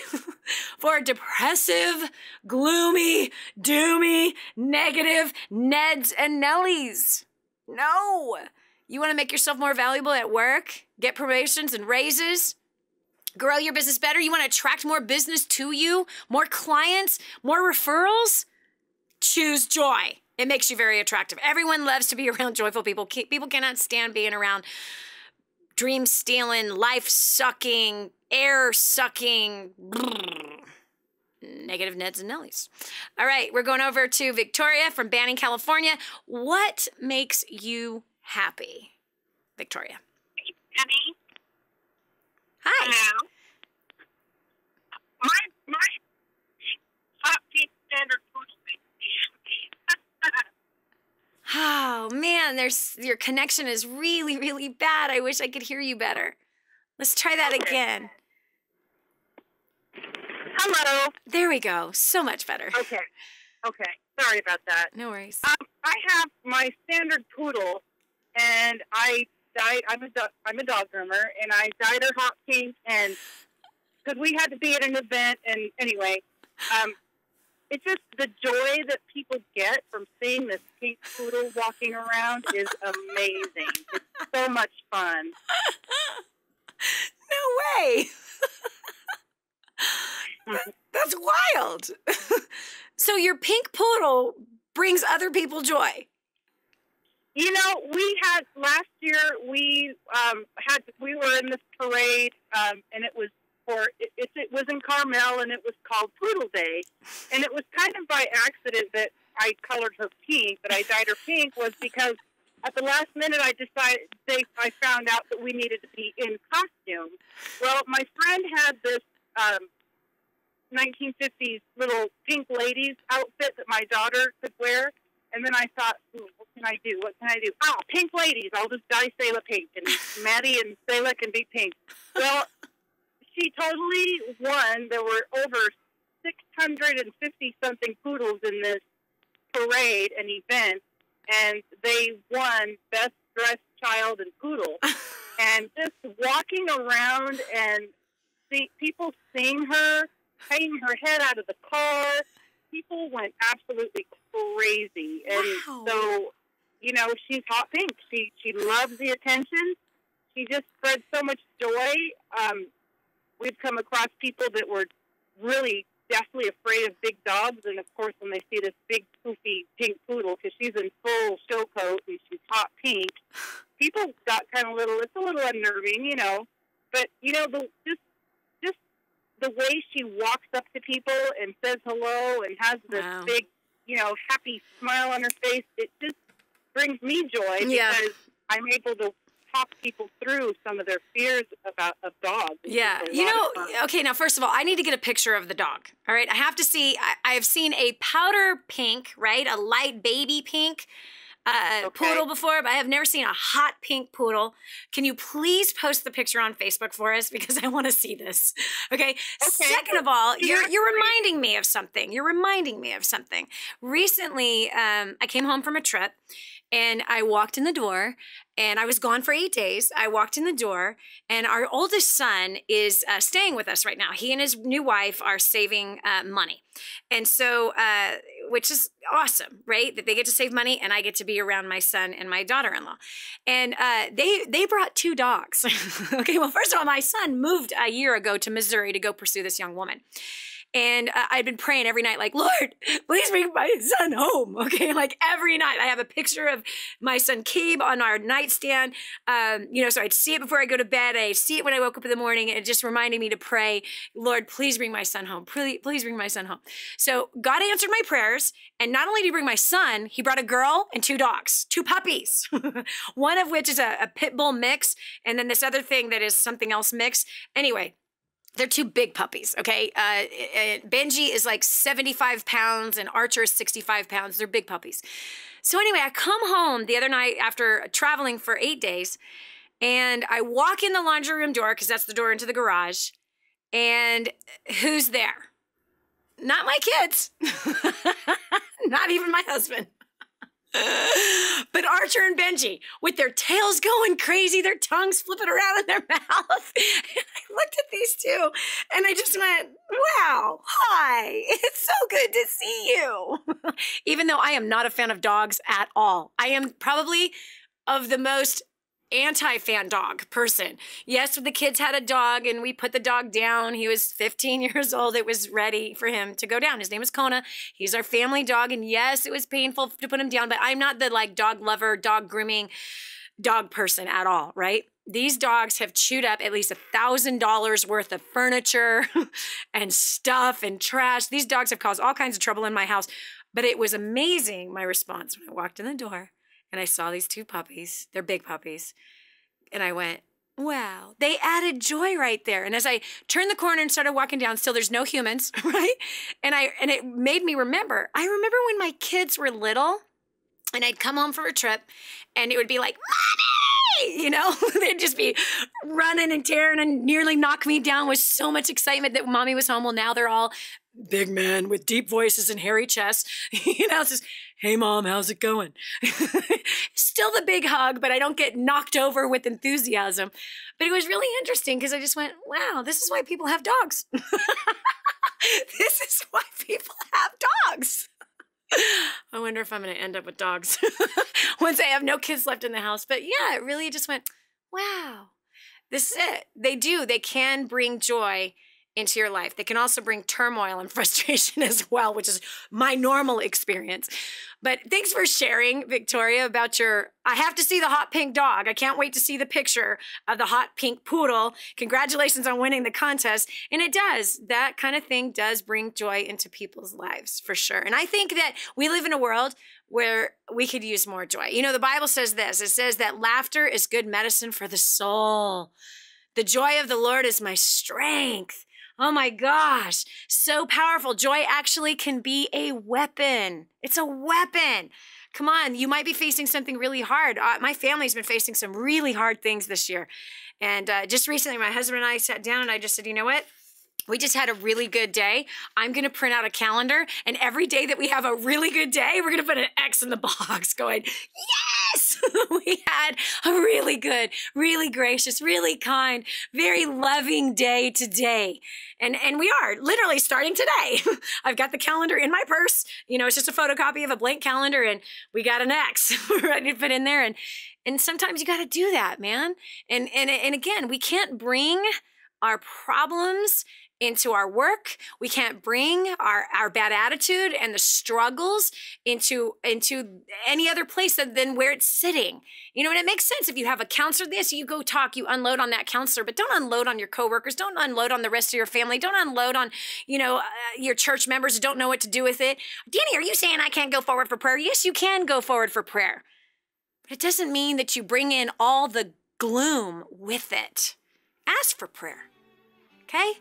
for depressive, gloomy, doomy, negative Neds and Nellies. No. You want to make yourself more valuable at work? Get promotions and raises? Grow your business better? You want to attract more business to you? More clients? More referrals? Choose joy. It makes you very attractive. Everyone loves to be around joyful people. People cannot stand being around dream-stealing, life-sucking, air-sucking, negative Neds and Nellies. All right, we're going over to Victoria from Banning, California. What makes you happy, Victoria? Penny. Hi. Hello. My top piece standard food Oh, man, your connection is really, really bad. I wish I could hear you better. Let's try that again. Hello. There we go. So much better. Okay. Sorry about that. No worries. I have my standard poodle, and I dyed. I'm a dog groomer, and I dyed her hot pink, and because we had to be at an event, and anyway, it's just the joy that people get from seeing this pink poodle walking around is amazing. It's so much fun. No way. That's wild. So your pink poodle brings other people joy. You know, we had last year. We were in this parade, and it was it was in Carmel, and it was called Poodle Day, and it was kind of by accident that I colored her pink. That I dyed her pink was because at the last minute I found out that we needed to be in costume. Well, my friend had this 1950s little pink ladies outfit that my daughter could wear. And then I thought, what can I do? Oh, pink ladies. I'll just dye Selah pink. And Maddie and Selah can be pink. Well, she totally won. There were over 650-something poodles in this parade and event. And they won Best Dressed child and poodle. And just walking around and people seeing her, hanging her head out of the car. People went absolutely crazy. And so, you know, she's hot pink. She loves the attention. She just spreads so much joy. We've come across people that were really deathly afraid of big dogs. And, of course, when they see this big, poofy pink poodle, because she's in full show coat and she's hot pink, people got kind of it's a little unnerving, you know. But, you know, just the way she walks up to people and says hello and has this big, you know, happy smile on her face, it just brings me joy because I'm able to talk people through some of their fears of dogs. Yeah. You know, okay, now, first of all, I need to get a picture of the dog. All right. I have to see, I have seen a powder pink, right? A light baby pink poodle before, but I have never seen a hot pink poodle. Can you please post the picture on Facebook for us? Because I want to see this. Okay. Second of all, you're reminding me of something. Recently, I came home from a trip and I walked in the door and I was gone for 8 days. I walked in the door and our oldest son is staying with us right now. He and his new wife are saving money. And so, which is awesome, right? That they get to save money and I get to be around my son and my daughter-in-law. And they brought 2 dogs. Okay, well, first of all, my son moved a year ago to Missouri to go pursue this young woman. And I'd been praying every night, like, Lord, please bring my son home. Okay, like every night. I have a picture of my son Cabe on our nightstand. You know, so I'd see it before I go to bed. I'd see it when I woke up in the morning. And it just reminded me to pray, Lord, please bring my son home. Please bring my son home. So God answered my prayers. And not only did he bring my son, he brought a girl and 2 dogs, 2 puppies. One of which is a pit bull mix. And then this other thing that is something else mixed. Anyway. They're 2 big puppies, okay? Benji is like 75 pounds and Archer is 65 pounds. They're big puppies. So anyway, I come home the other night after traveling for 8 days and I walk in the laundry room door because that's the door into the garage. And who's there? Not my kids. Not even my husband. But Archer and Benji, with their tails going crazy, their tongues flipping around in their mouth. And I looked at these 2 and I just went, wow, hi, it's so good to see you. Even though I am not a fan of dogs at all. I am probably of the most anti-fan dog person. Yes, the kids had a dog and we put the dog down. He was 15 years old. It was ready for him to go down. His name is Kona. He's our family dog. And yes, it was painful to put him down, but I'm not the like dog lover, dog grooming dog person at all, right? These dogs have chewed up at least $1,000 worth of furniture and stuff and trash. These dogs have caused all kinds of trouble in my house, but it was amazing, my response when I walked in the door. And I saw these 2 puppies. They're big puppies. And I went, wow, they added joy right there. And as I turned the corner and started walking down, still there's no humans, right? And it made me remember. I remember when my kids were little and I'd come home from a trip and it would be like, Mommy! You know, they'd just be running and tearing and nearly knock me down with so much excitement that Mommy was home. Well, now they're all big men with deep voices and hairy chests. You know, it's just, hey, Mom, how's it going? Still the big hug, but I don't get knocked over with enthusiasm. But it was really interesting because I just went, wow, this is why people have dogs. This is why people have dogs. I wonder if I'm going to end up with dogs once I have no kids left in the house. But yeah, it really just went, wow, this is it. They can bring joy into your life. They can also bring turmoil and frustration as well, which is my normal experience. But thanks for sharing, Victoria, about I have to see the hot pink dog. I can't wait to see the picture of the hot pink poodle. Congratulations on winning the contest. And it does. That kind of thing does bring joy into people's lives, for sure. And I think that we live in a world where we could use more joy. You know, the Bible says this. It says that laughter is good medicine for the soul. The joy of the Lord is my strength. Oh my gosh, so powerful. Joy actually can be a weapon. It's a weapon. Come on, you might be facing something really hard. My family's been facing some really hard things this year. And just recently, my husband and I sat down and I just said, you know what? We just had a really good day. I'm going to print out a calendar. And every day that we have a really good day, we're going to put an X in the box going, Yes, we had a really good, really gracious, really kind, very loving day today. And we are literally starting today. I've got the calendar in my purse. You know, it's just a photocopy of a blank calendar, and we got an X ready to put in there. And sometimes you got to do that, man. And again, we can't bring our problems into our work. We can't bring our bad attitude and the struggles into any other place than where it's sitting. You know, and it makes sense if you have a counselor, this, you go talk, you unload on that counselor, but don't unload on your coworkers. Don't unload on the rest of your family. Don't unload on, your church members who don't know what to do with it. Dani, are you saying I can't go forward for prayer? Yes, you can go forward for prayer. But it doesn't mean that you bring in all the gloom with it. Ask for prayer, okay?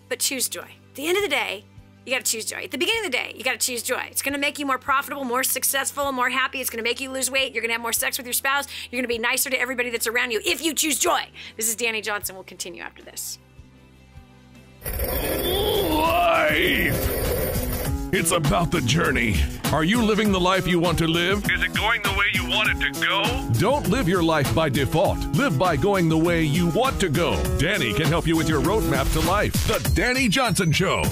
But choose joy. At the end of the day, you got to choose joy. At the beginning of the day, you got to choose joy. It's going to make you more profitable, more successful, more happy. It's going to make you lose weight. You're going to have more sex with your spouse. You're going to be nicer to everybody that's around you if you choose joy. This is Dani Johnson. We'll continue after this. Life! It's about the journey. Are you living the life you want to live? Is it going the way you want it to go? Don't live your life by default. Live by going the way you want to go. Dani can help you with your roadmap to life. The Dani Johnson Show.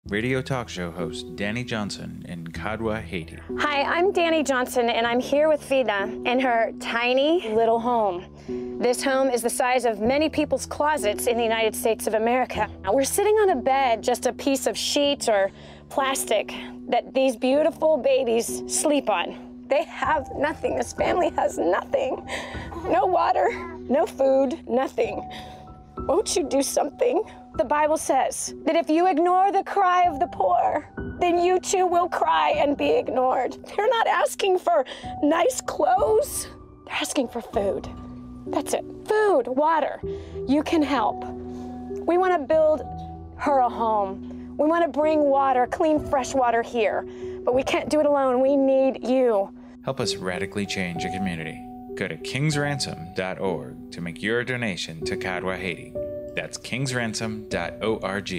Radio talk show host Dani Johnson in Kadwa, Haiti. Hi, I'm Dani Johnson, and I'm here with Fida in her tiny little home. This home is the size of many people's closets in the United States of America. Now, we're sitting on a bed, just a piece of sheet or plastic that these beautiful babies sleep on. They have nothing. This family has nothing. No water, no food, nothing. Won't you do something? The Bible says that if you ignore the cry of the poor, then you too will cry and be ignored. They're not asking for nice clothes. They're asking for food. That's it. Food, water. You can help. We want to build her a home. We want to bring water, clean, fresh water here. But we can't do it alone. We need you. Help us radically change a community. Go to kingsransom.org to make your donation to Kadwa, Haiti. That's kingsransom.org.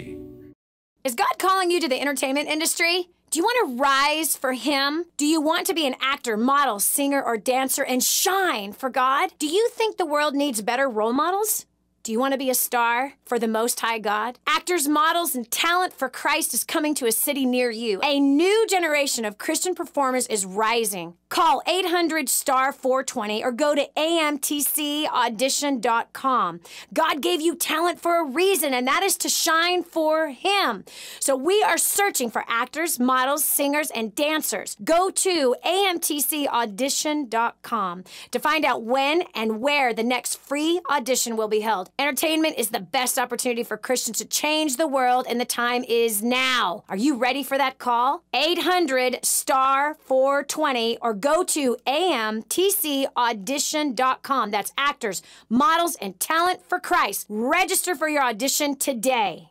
Is God calling you to the entertainment industry? Do you want to rise for Him? Do you want to be an actor, model, singer, or dancer and shine for God? Do you think the world needs better role models? Do you want to be a star for the Most High God? Actors, models, and talent for Christ is coming to a city near you. A new generation of Christian performers is rising. Call 800-STAR-420 or go to amtcaudition.com. God gave you talent for a reason, and that is to shine for Him. So we are searching for actors, models, singers, and dancers. Go to amtcaudition.com to find out when and where the next free audition will be held. Entertainment is the best opportunity for Christians to change the world, and the time is now. Are you ready for that call? 800-STAR-420 or go to amtcaudition.com. That's actors, models, and talent for Christ. Register for your audition today.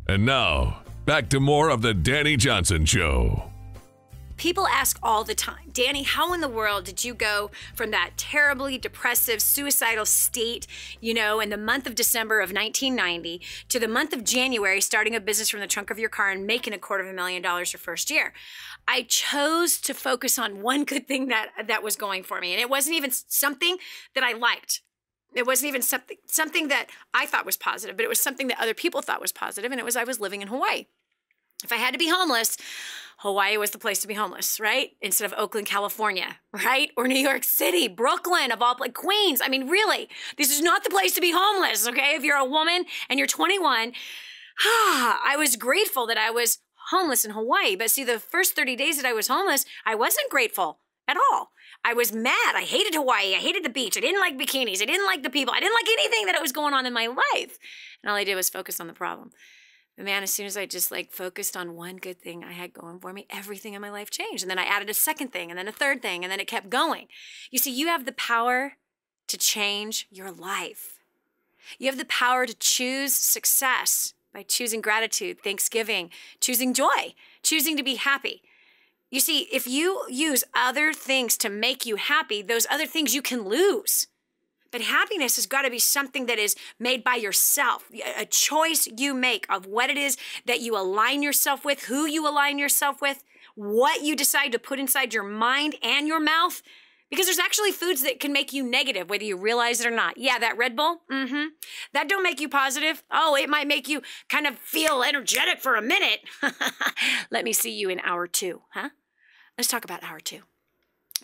And now, back to more of the Dani Johnson Show. People ask all the time, Dani, how in the world did you go from that terribly depressive, suicidal state, in the month of December of 1990 to the month of January, starting a business from the trunk of your car and making $250,000 your first year? I chose to focus on one good thing that was going for me. And it wasn't even something that I liked. It wasn't even something that I thought was positive, but it was something that other people thought was positive, and it was I was living in Hawaii. If I had to be homeless, Hawaii was the place to be homeless, right? Instead of Oakland, California, right? Or New York City, Brooklyn, of all places, Queens. I mean, really, this is not the place to be homeless, okay? If you're a woman and you're 21, I was grateful that I was homeless in Hawaii. But see, the first 30 days that I was homeless, I wasn't grateful at all. I was mad. I hated Hawaii. I hated the beach. I didn't like bikinis. I didn't like the people. I didn't like anything that was going on in my life. And all I did was focus on the problem. But man, as soon as I just focused on one good thing I had going for me, everything in my life changed. And then I added a second thing, and then a third thing, and then it kept going. You see, you have the power to change your life. You have the power to choose success by choosing gratitude, thanksgiving, choosing joy, choosing to be happy. You see, if you use other things to make you happy, those other things you can lose. But happiness has got to be something that is made by yourself, a choice you make of what it is that you align yourself with, who you align yourself with, what you decide to put inside your mind and your mouth. Because there's actually foods that can make you negative, whether you realize it or not. Yeah, that Red Bull, that don't make you positive. Oh, it might make you kind of feel energetic for a minute. Let me see you in hour 2, huh? Let's talk about hour 2.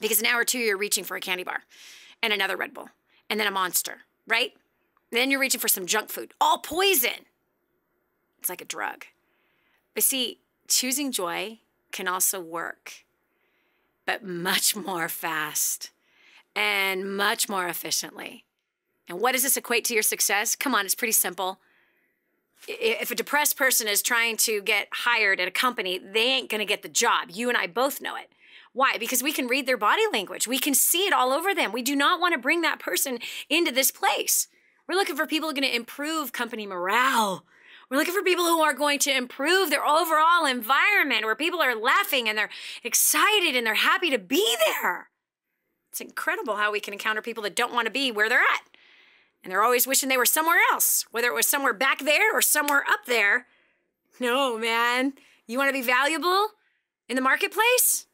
Because in hour 2, you're reaching for a candy bar and another Red Bull and then a Monster, right? Then you're reaching for some junk food, all poison. It's like a drug. But see, choosing joy can also work, but much more fast and much more efficiently. And what does this equate to your success? Come on, it's pretty simple. If a depressed person is trying to get hired at a company, they ain't gonna get the job. You and I both know it. Why? Because we can read their body language. We can see it all over them. We do not want to bring that person into this place. We're looking for people who are going to improve company morale. We're looking for people who are going to improve their overall environment, where people are laughing and they're excited and they're happy to be there. It's incredible how we can encounter people that don't want to be where they're at. And they're always wishing they were somewhere else, whether it was somewhere back there or somewhere up there. No, man. You want to be valuable in the marketplace?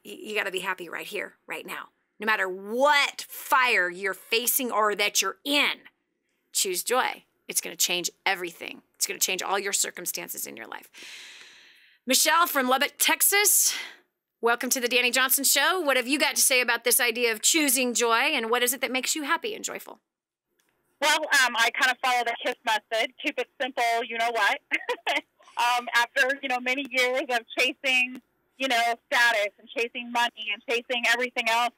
You got to be happy right here, right now. No matter what fire you're facing or that you're in, choose joy. It's going to change everything. It's going to change all your circumstances in your life. Michelle from Lubbock, Texas, welcome to the Dani Johnson Show. What have you got to say about this idea of choosing joy, and what is it that makes you happy and joyful? Well, I kind of follow the KISS method. Keep it simple, you know what? After, many years of chasing, status and chasing money and chasing everything else,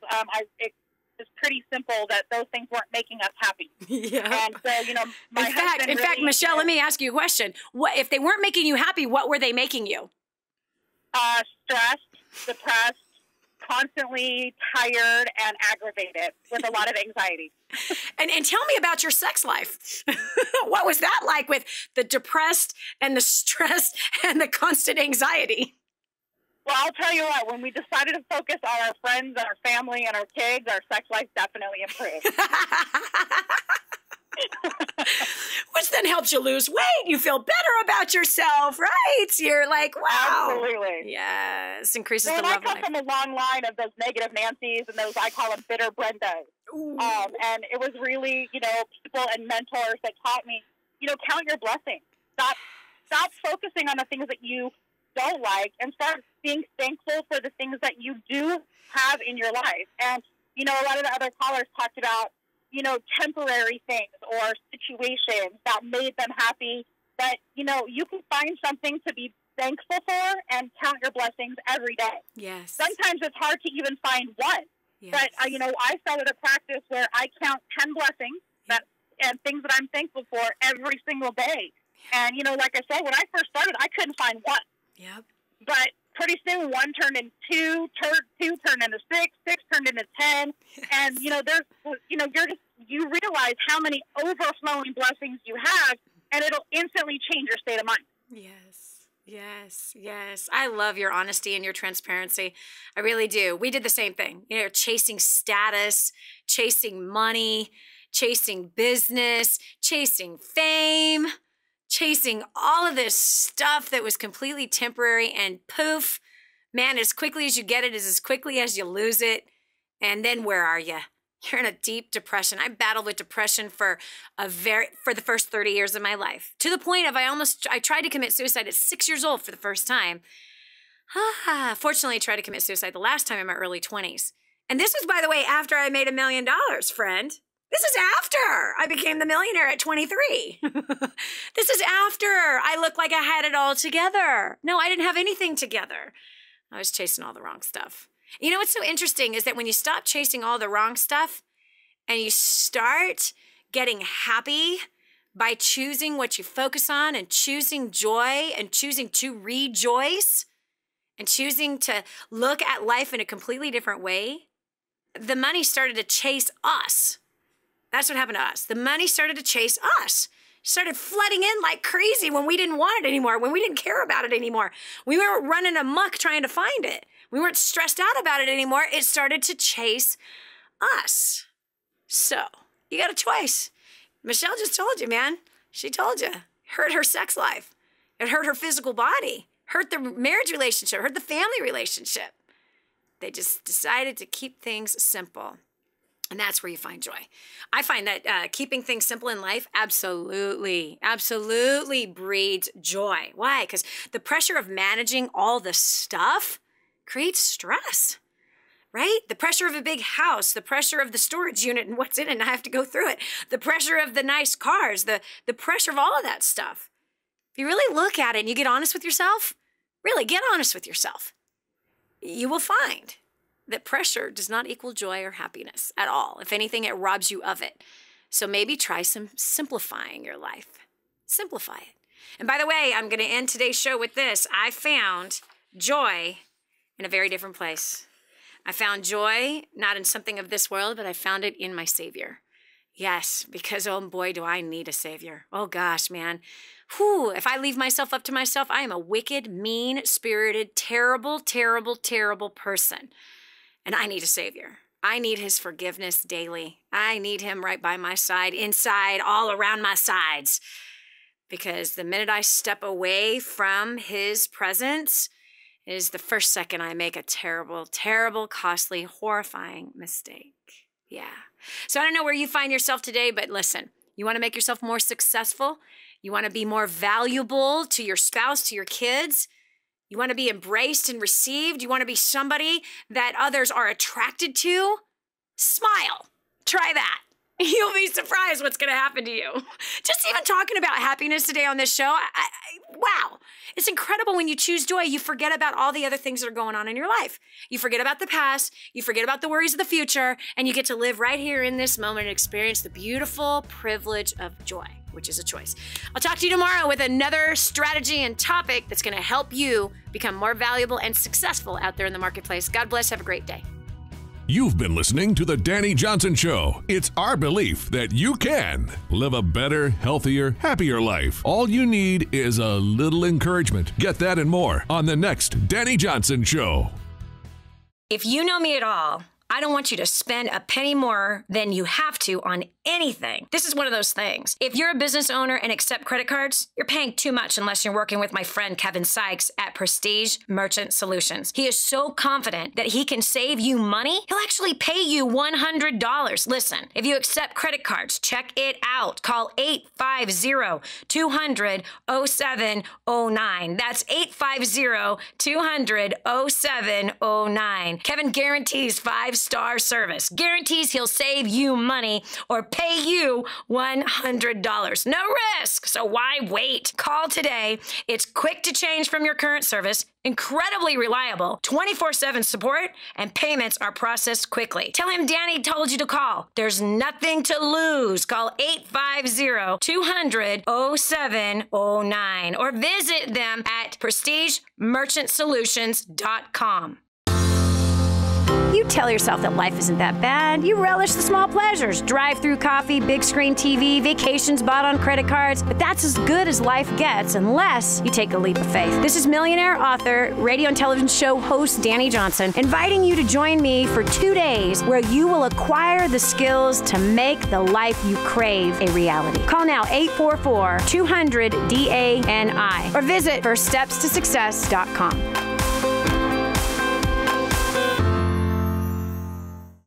it's pretty simple that those things weren't making us happy. Yeah. And so, in fact, Michelle, let me ask you a question. What if they weren't making you happy? What were they making you? Stressed, depressed, constantly tired, and aggravated with a lot of anxiety. And tell me about your sex life. What was that like with the depressed and the stressed and the constant anxiety? Well, I'll tell you what, when we decided to focus on our friends and our family and our kids, our sex life definitely improved. Which then helps you lose weight. You feel better about yourself, right? You're like, wow. Absolutely. Yes, increases the love life. I come from a long line of those negative Nancys and those, I call them bitter Brendas. And it was really, people and mentors that taught me, count your blessings. Stop focusing on the things that you don't like and start being thankful for the things that you do have in your life. And, a lot of the other callers talked about, temporary things or situations that made them happy, that, you can find something to be thankful for and count your blessings every day. Yes. Sometimes it's hard to even find one. Yes. But, I started a practice where I count 10 blessings and things that I'm thankful for every single day. And, like I said, when I first started, I couldn't find one. Yep. But pretty soon, 1 turned into 2, 2 turned into 6, 6 turned into 10, yes. And you realize how many overflowing blessings you have, and it'll instantly change your state of mind. Yes, yes, yes. I love your honesty and your transparency. I really do. We did the same thing. Chasing status, chasing money, chasing business, chasing fame. Chasing all of this stuff that was completely temporary, and poof, man, as quickly as you get it is as quickly as you lose it. And then where are you? You're in a deep depression. I battled with depression for the first 30 years of my life, to the point of I tried to commit suicide at 6 years old for the first time. Fortunately, I tried to commit suicide the last time in my early 20s. And this was, by the way, after I made $1 million, friend. This is after I became the millionaire at 23. This is after I looked like I had it all together. No, I didn't have anything together. I was chasing all the wrong stuff. What's so interesting is that when you stop chasing all the wrong stuff and you start getting happy by choosing what you focus on and choosing joy and choosing to rejoice and choosing to look at life in a completely different way, the money started to chase us. That's what happened to us. The money started to chase us. It started flooding in like crazy when we didn't want it anymore, when we didn't care about it anymore. We weren't running amok trying to find it. We weren't stressed out about it anymore. It started to chase us. So, you got a choice. Michelle just told you, man. She told you. It hurt her sex life. It hurt her physical body. Hurt the marriage relationship. Hurt the family relationship. They just decided to keep things simple. And that's where you find joy. I find that keeping things simple in life absolutely breeds joy. Why? Because the pressure of managing all the stuff creates stress, right? The pressure of a big house, the pressure of the storage unit and what's in it, and I have to go through it. The pressure of the nice cars, the pressure of all of that stuff. If you really look at it and you get honest with yourself, really get honest with yourself, you will find that pressure does not equal joy or happiness at all. If anything, it robs you of it. So maybe try some simplifying your life. Simplify it. And by the way, I'm going to end today's show with this. I found joy in a very different place. I found joy not in something of this world, but I found it in my Savior. Yes, because oh boy, do I need a Savior. Oh gosh, man. Whew, if I leave myself up to myself, I am a wicked, mean-spirited, terrible, terrible, terrible person. And I need a Savior. I need his forgiveness daily. I need him right by my side, inside, all around my sides. Because the minute I step away from his presence is the first second I make a terrible, terrible, costly, horrifying mistake. Yeah. So I don't know where you find yourself today, but listen, you want to make yourself more successful? You want to be more valuable to your spouse, to your kids? You want to be embraced and received? You want to be somebody that others are attracted to? Smile. Try that. You'll be surprised what's going to happen to you. Just even talking about happiness today on this show, wow. It's incredible when you choose joy, you forget about all the other things that are going on in your life. You forget about the past, you forget about the worries of the future, and you get to live right here in this moment and experience the beautiful privilege of joy, which is a choice. I'll talk to you tomorrow with another strategy and topic that's going to help you become more valuable and successful out there in the marketplace. God bless. Have a great day. You've been listening to The Dani Johnson Show. It's our belief that you can live a better, healthier, happier life. All you need is a little encouragement. Get that and more on the next Dani Johnson Show. If you know me at all, I don't want you to spend a penny more than you have to on anything. This is one of those things. If you're a business owner and accept credit cards, you're paying too much unless you're working with my friend Kevin Sykes at Prestige Merchant Solutions. He is so confident that he can save you money, he'll actually pay you $100. Listen, if you accept credit cards, check it out. Call 850-200-0709. That's 850-200-0709. Kevin guarantees 5-star service. Guarantees he'll save you money or pay you $100. No risk, so why wait? Call today. It's quick to change from your current service, incredibly reliable, 24/7 support, and payments are processed quickly. Tell him Dani told you to call. There's nothing to lose. Call 850-200-0709 or visit them at prestigemerchantsolutions.com. You tell yourself that life isn't that bad. You relish the small pleasures. Drive-through coffee, big screen TV, vacations bought on credit cards. But that's as good as life gets unless you take a leap of faith. This is millionaire author, radio and television show host Dani Johnson, inviting you to join me for 2 days where you will acquire the skills to make the life you crave a reality. Call now 844-200-DANI or visit firststepstosuccess.com.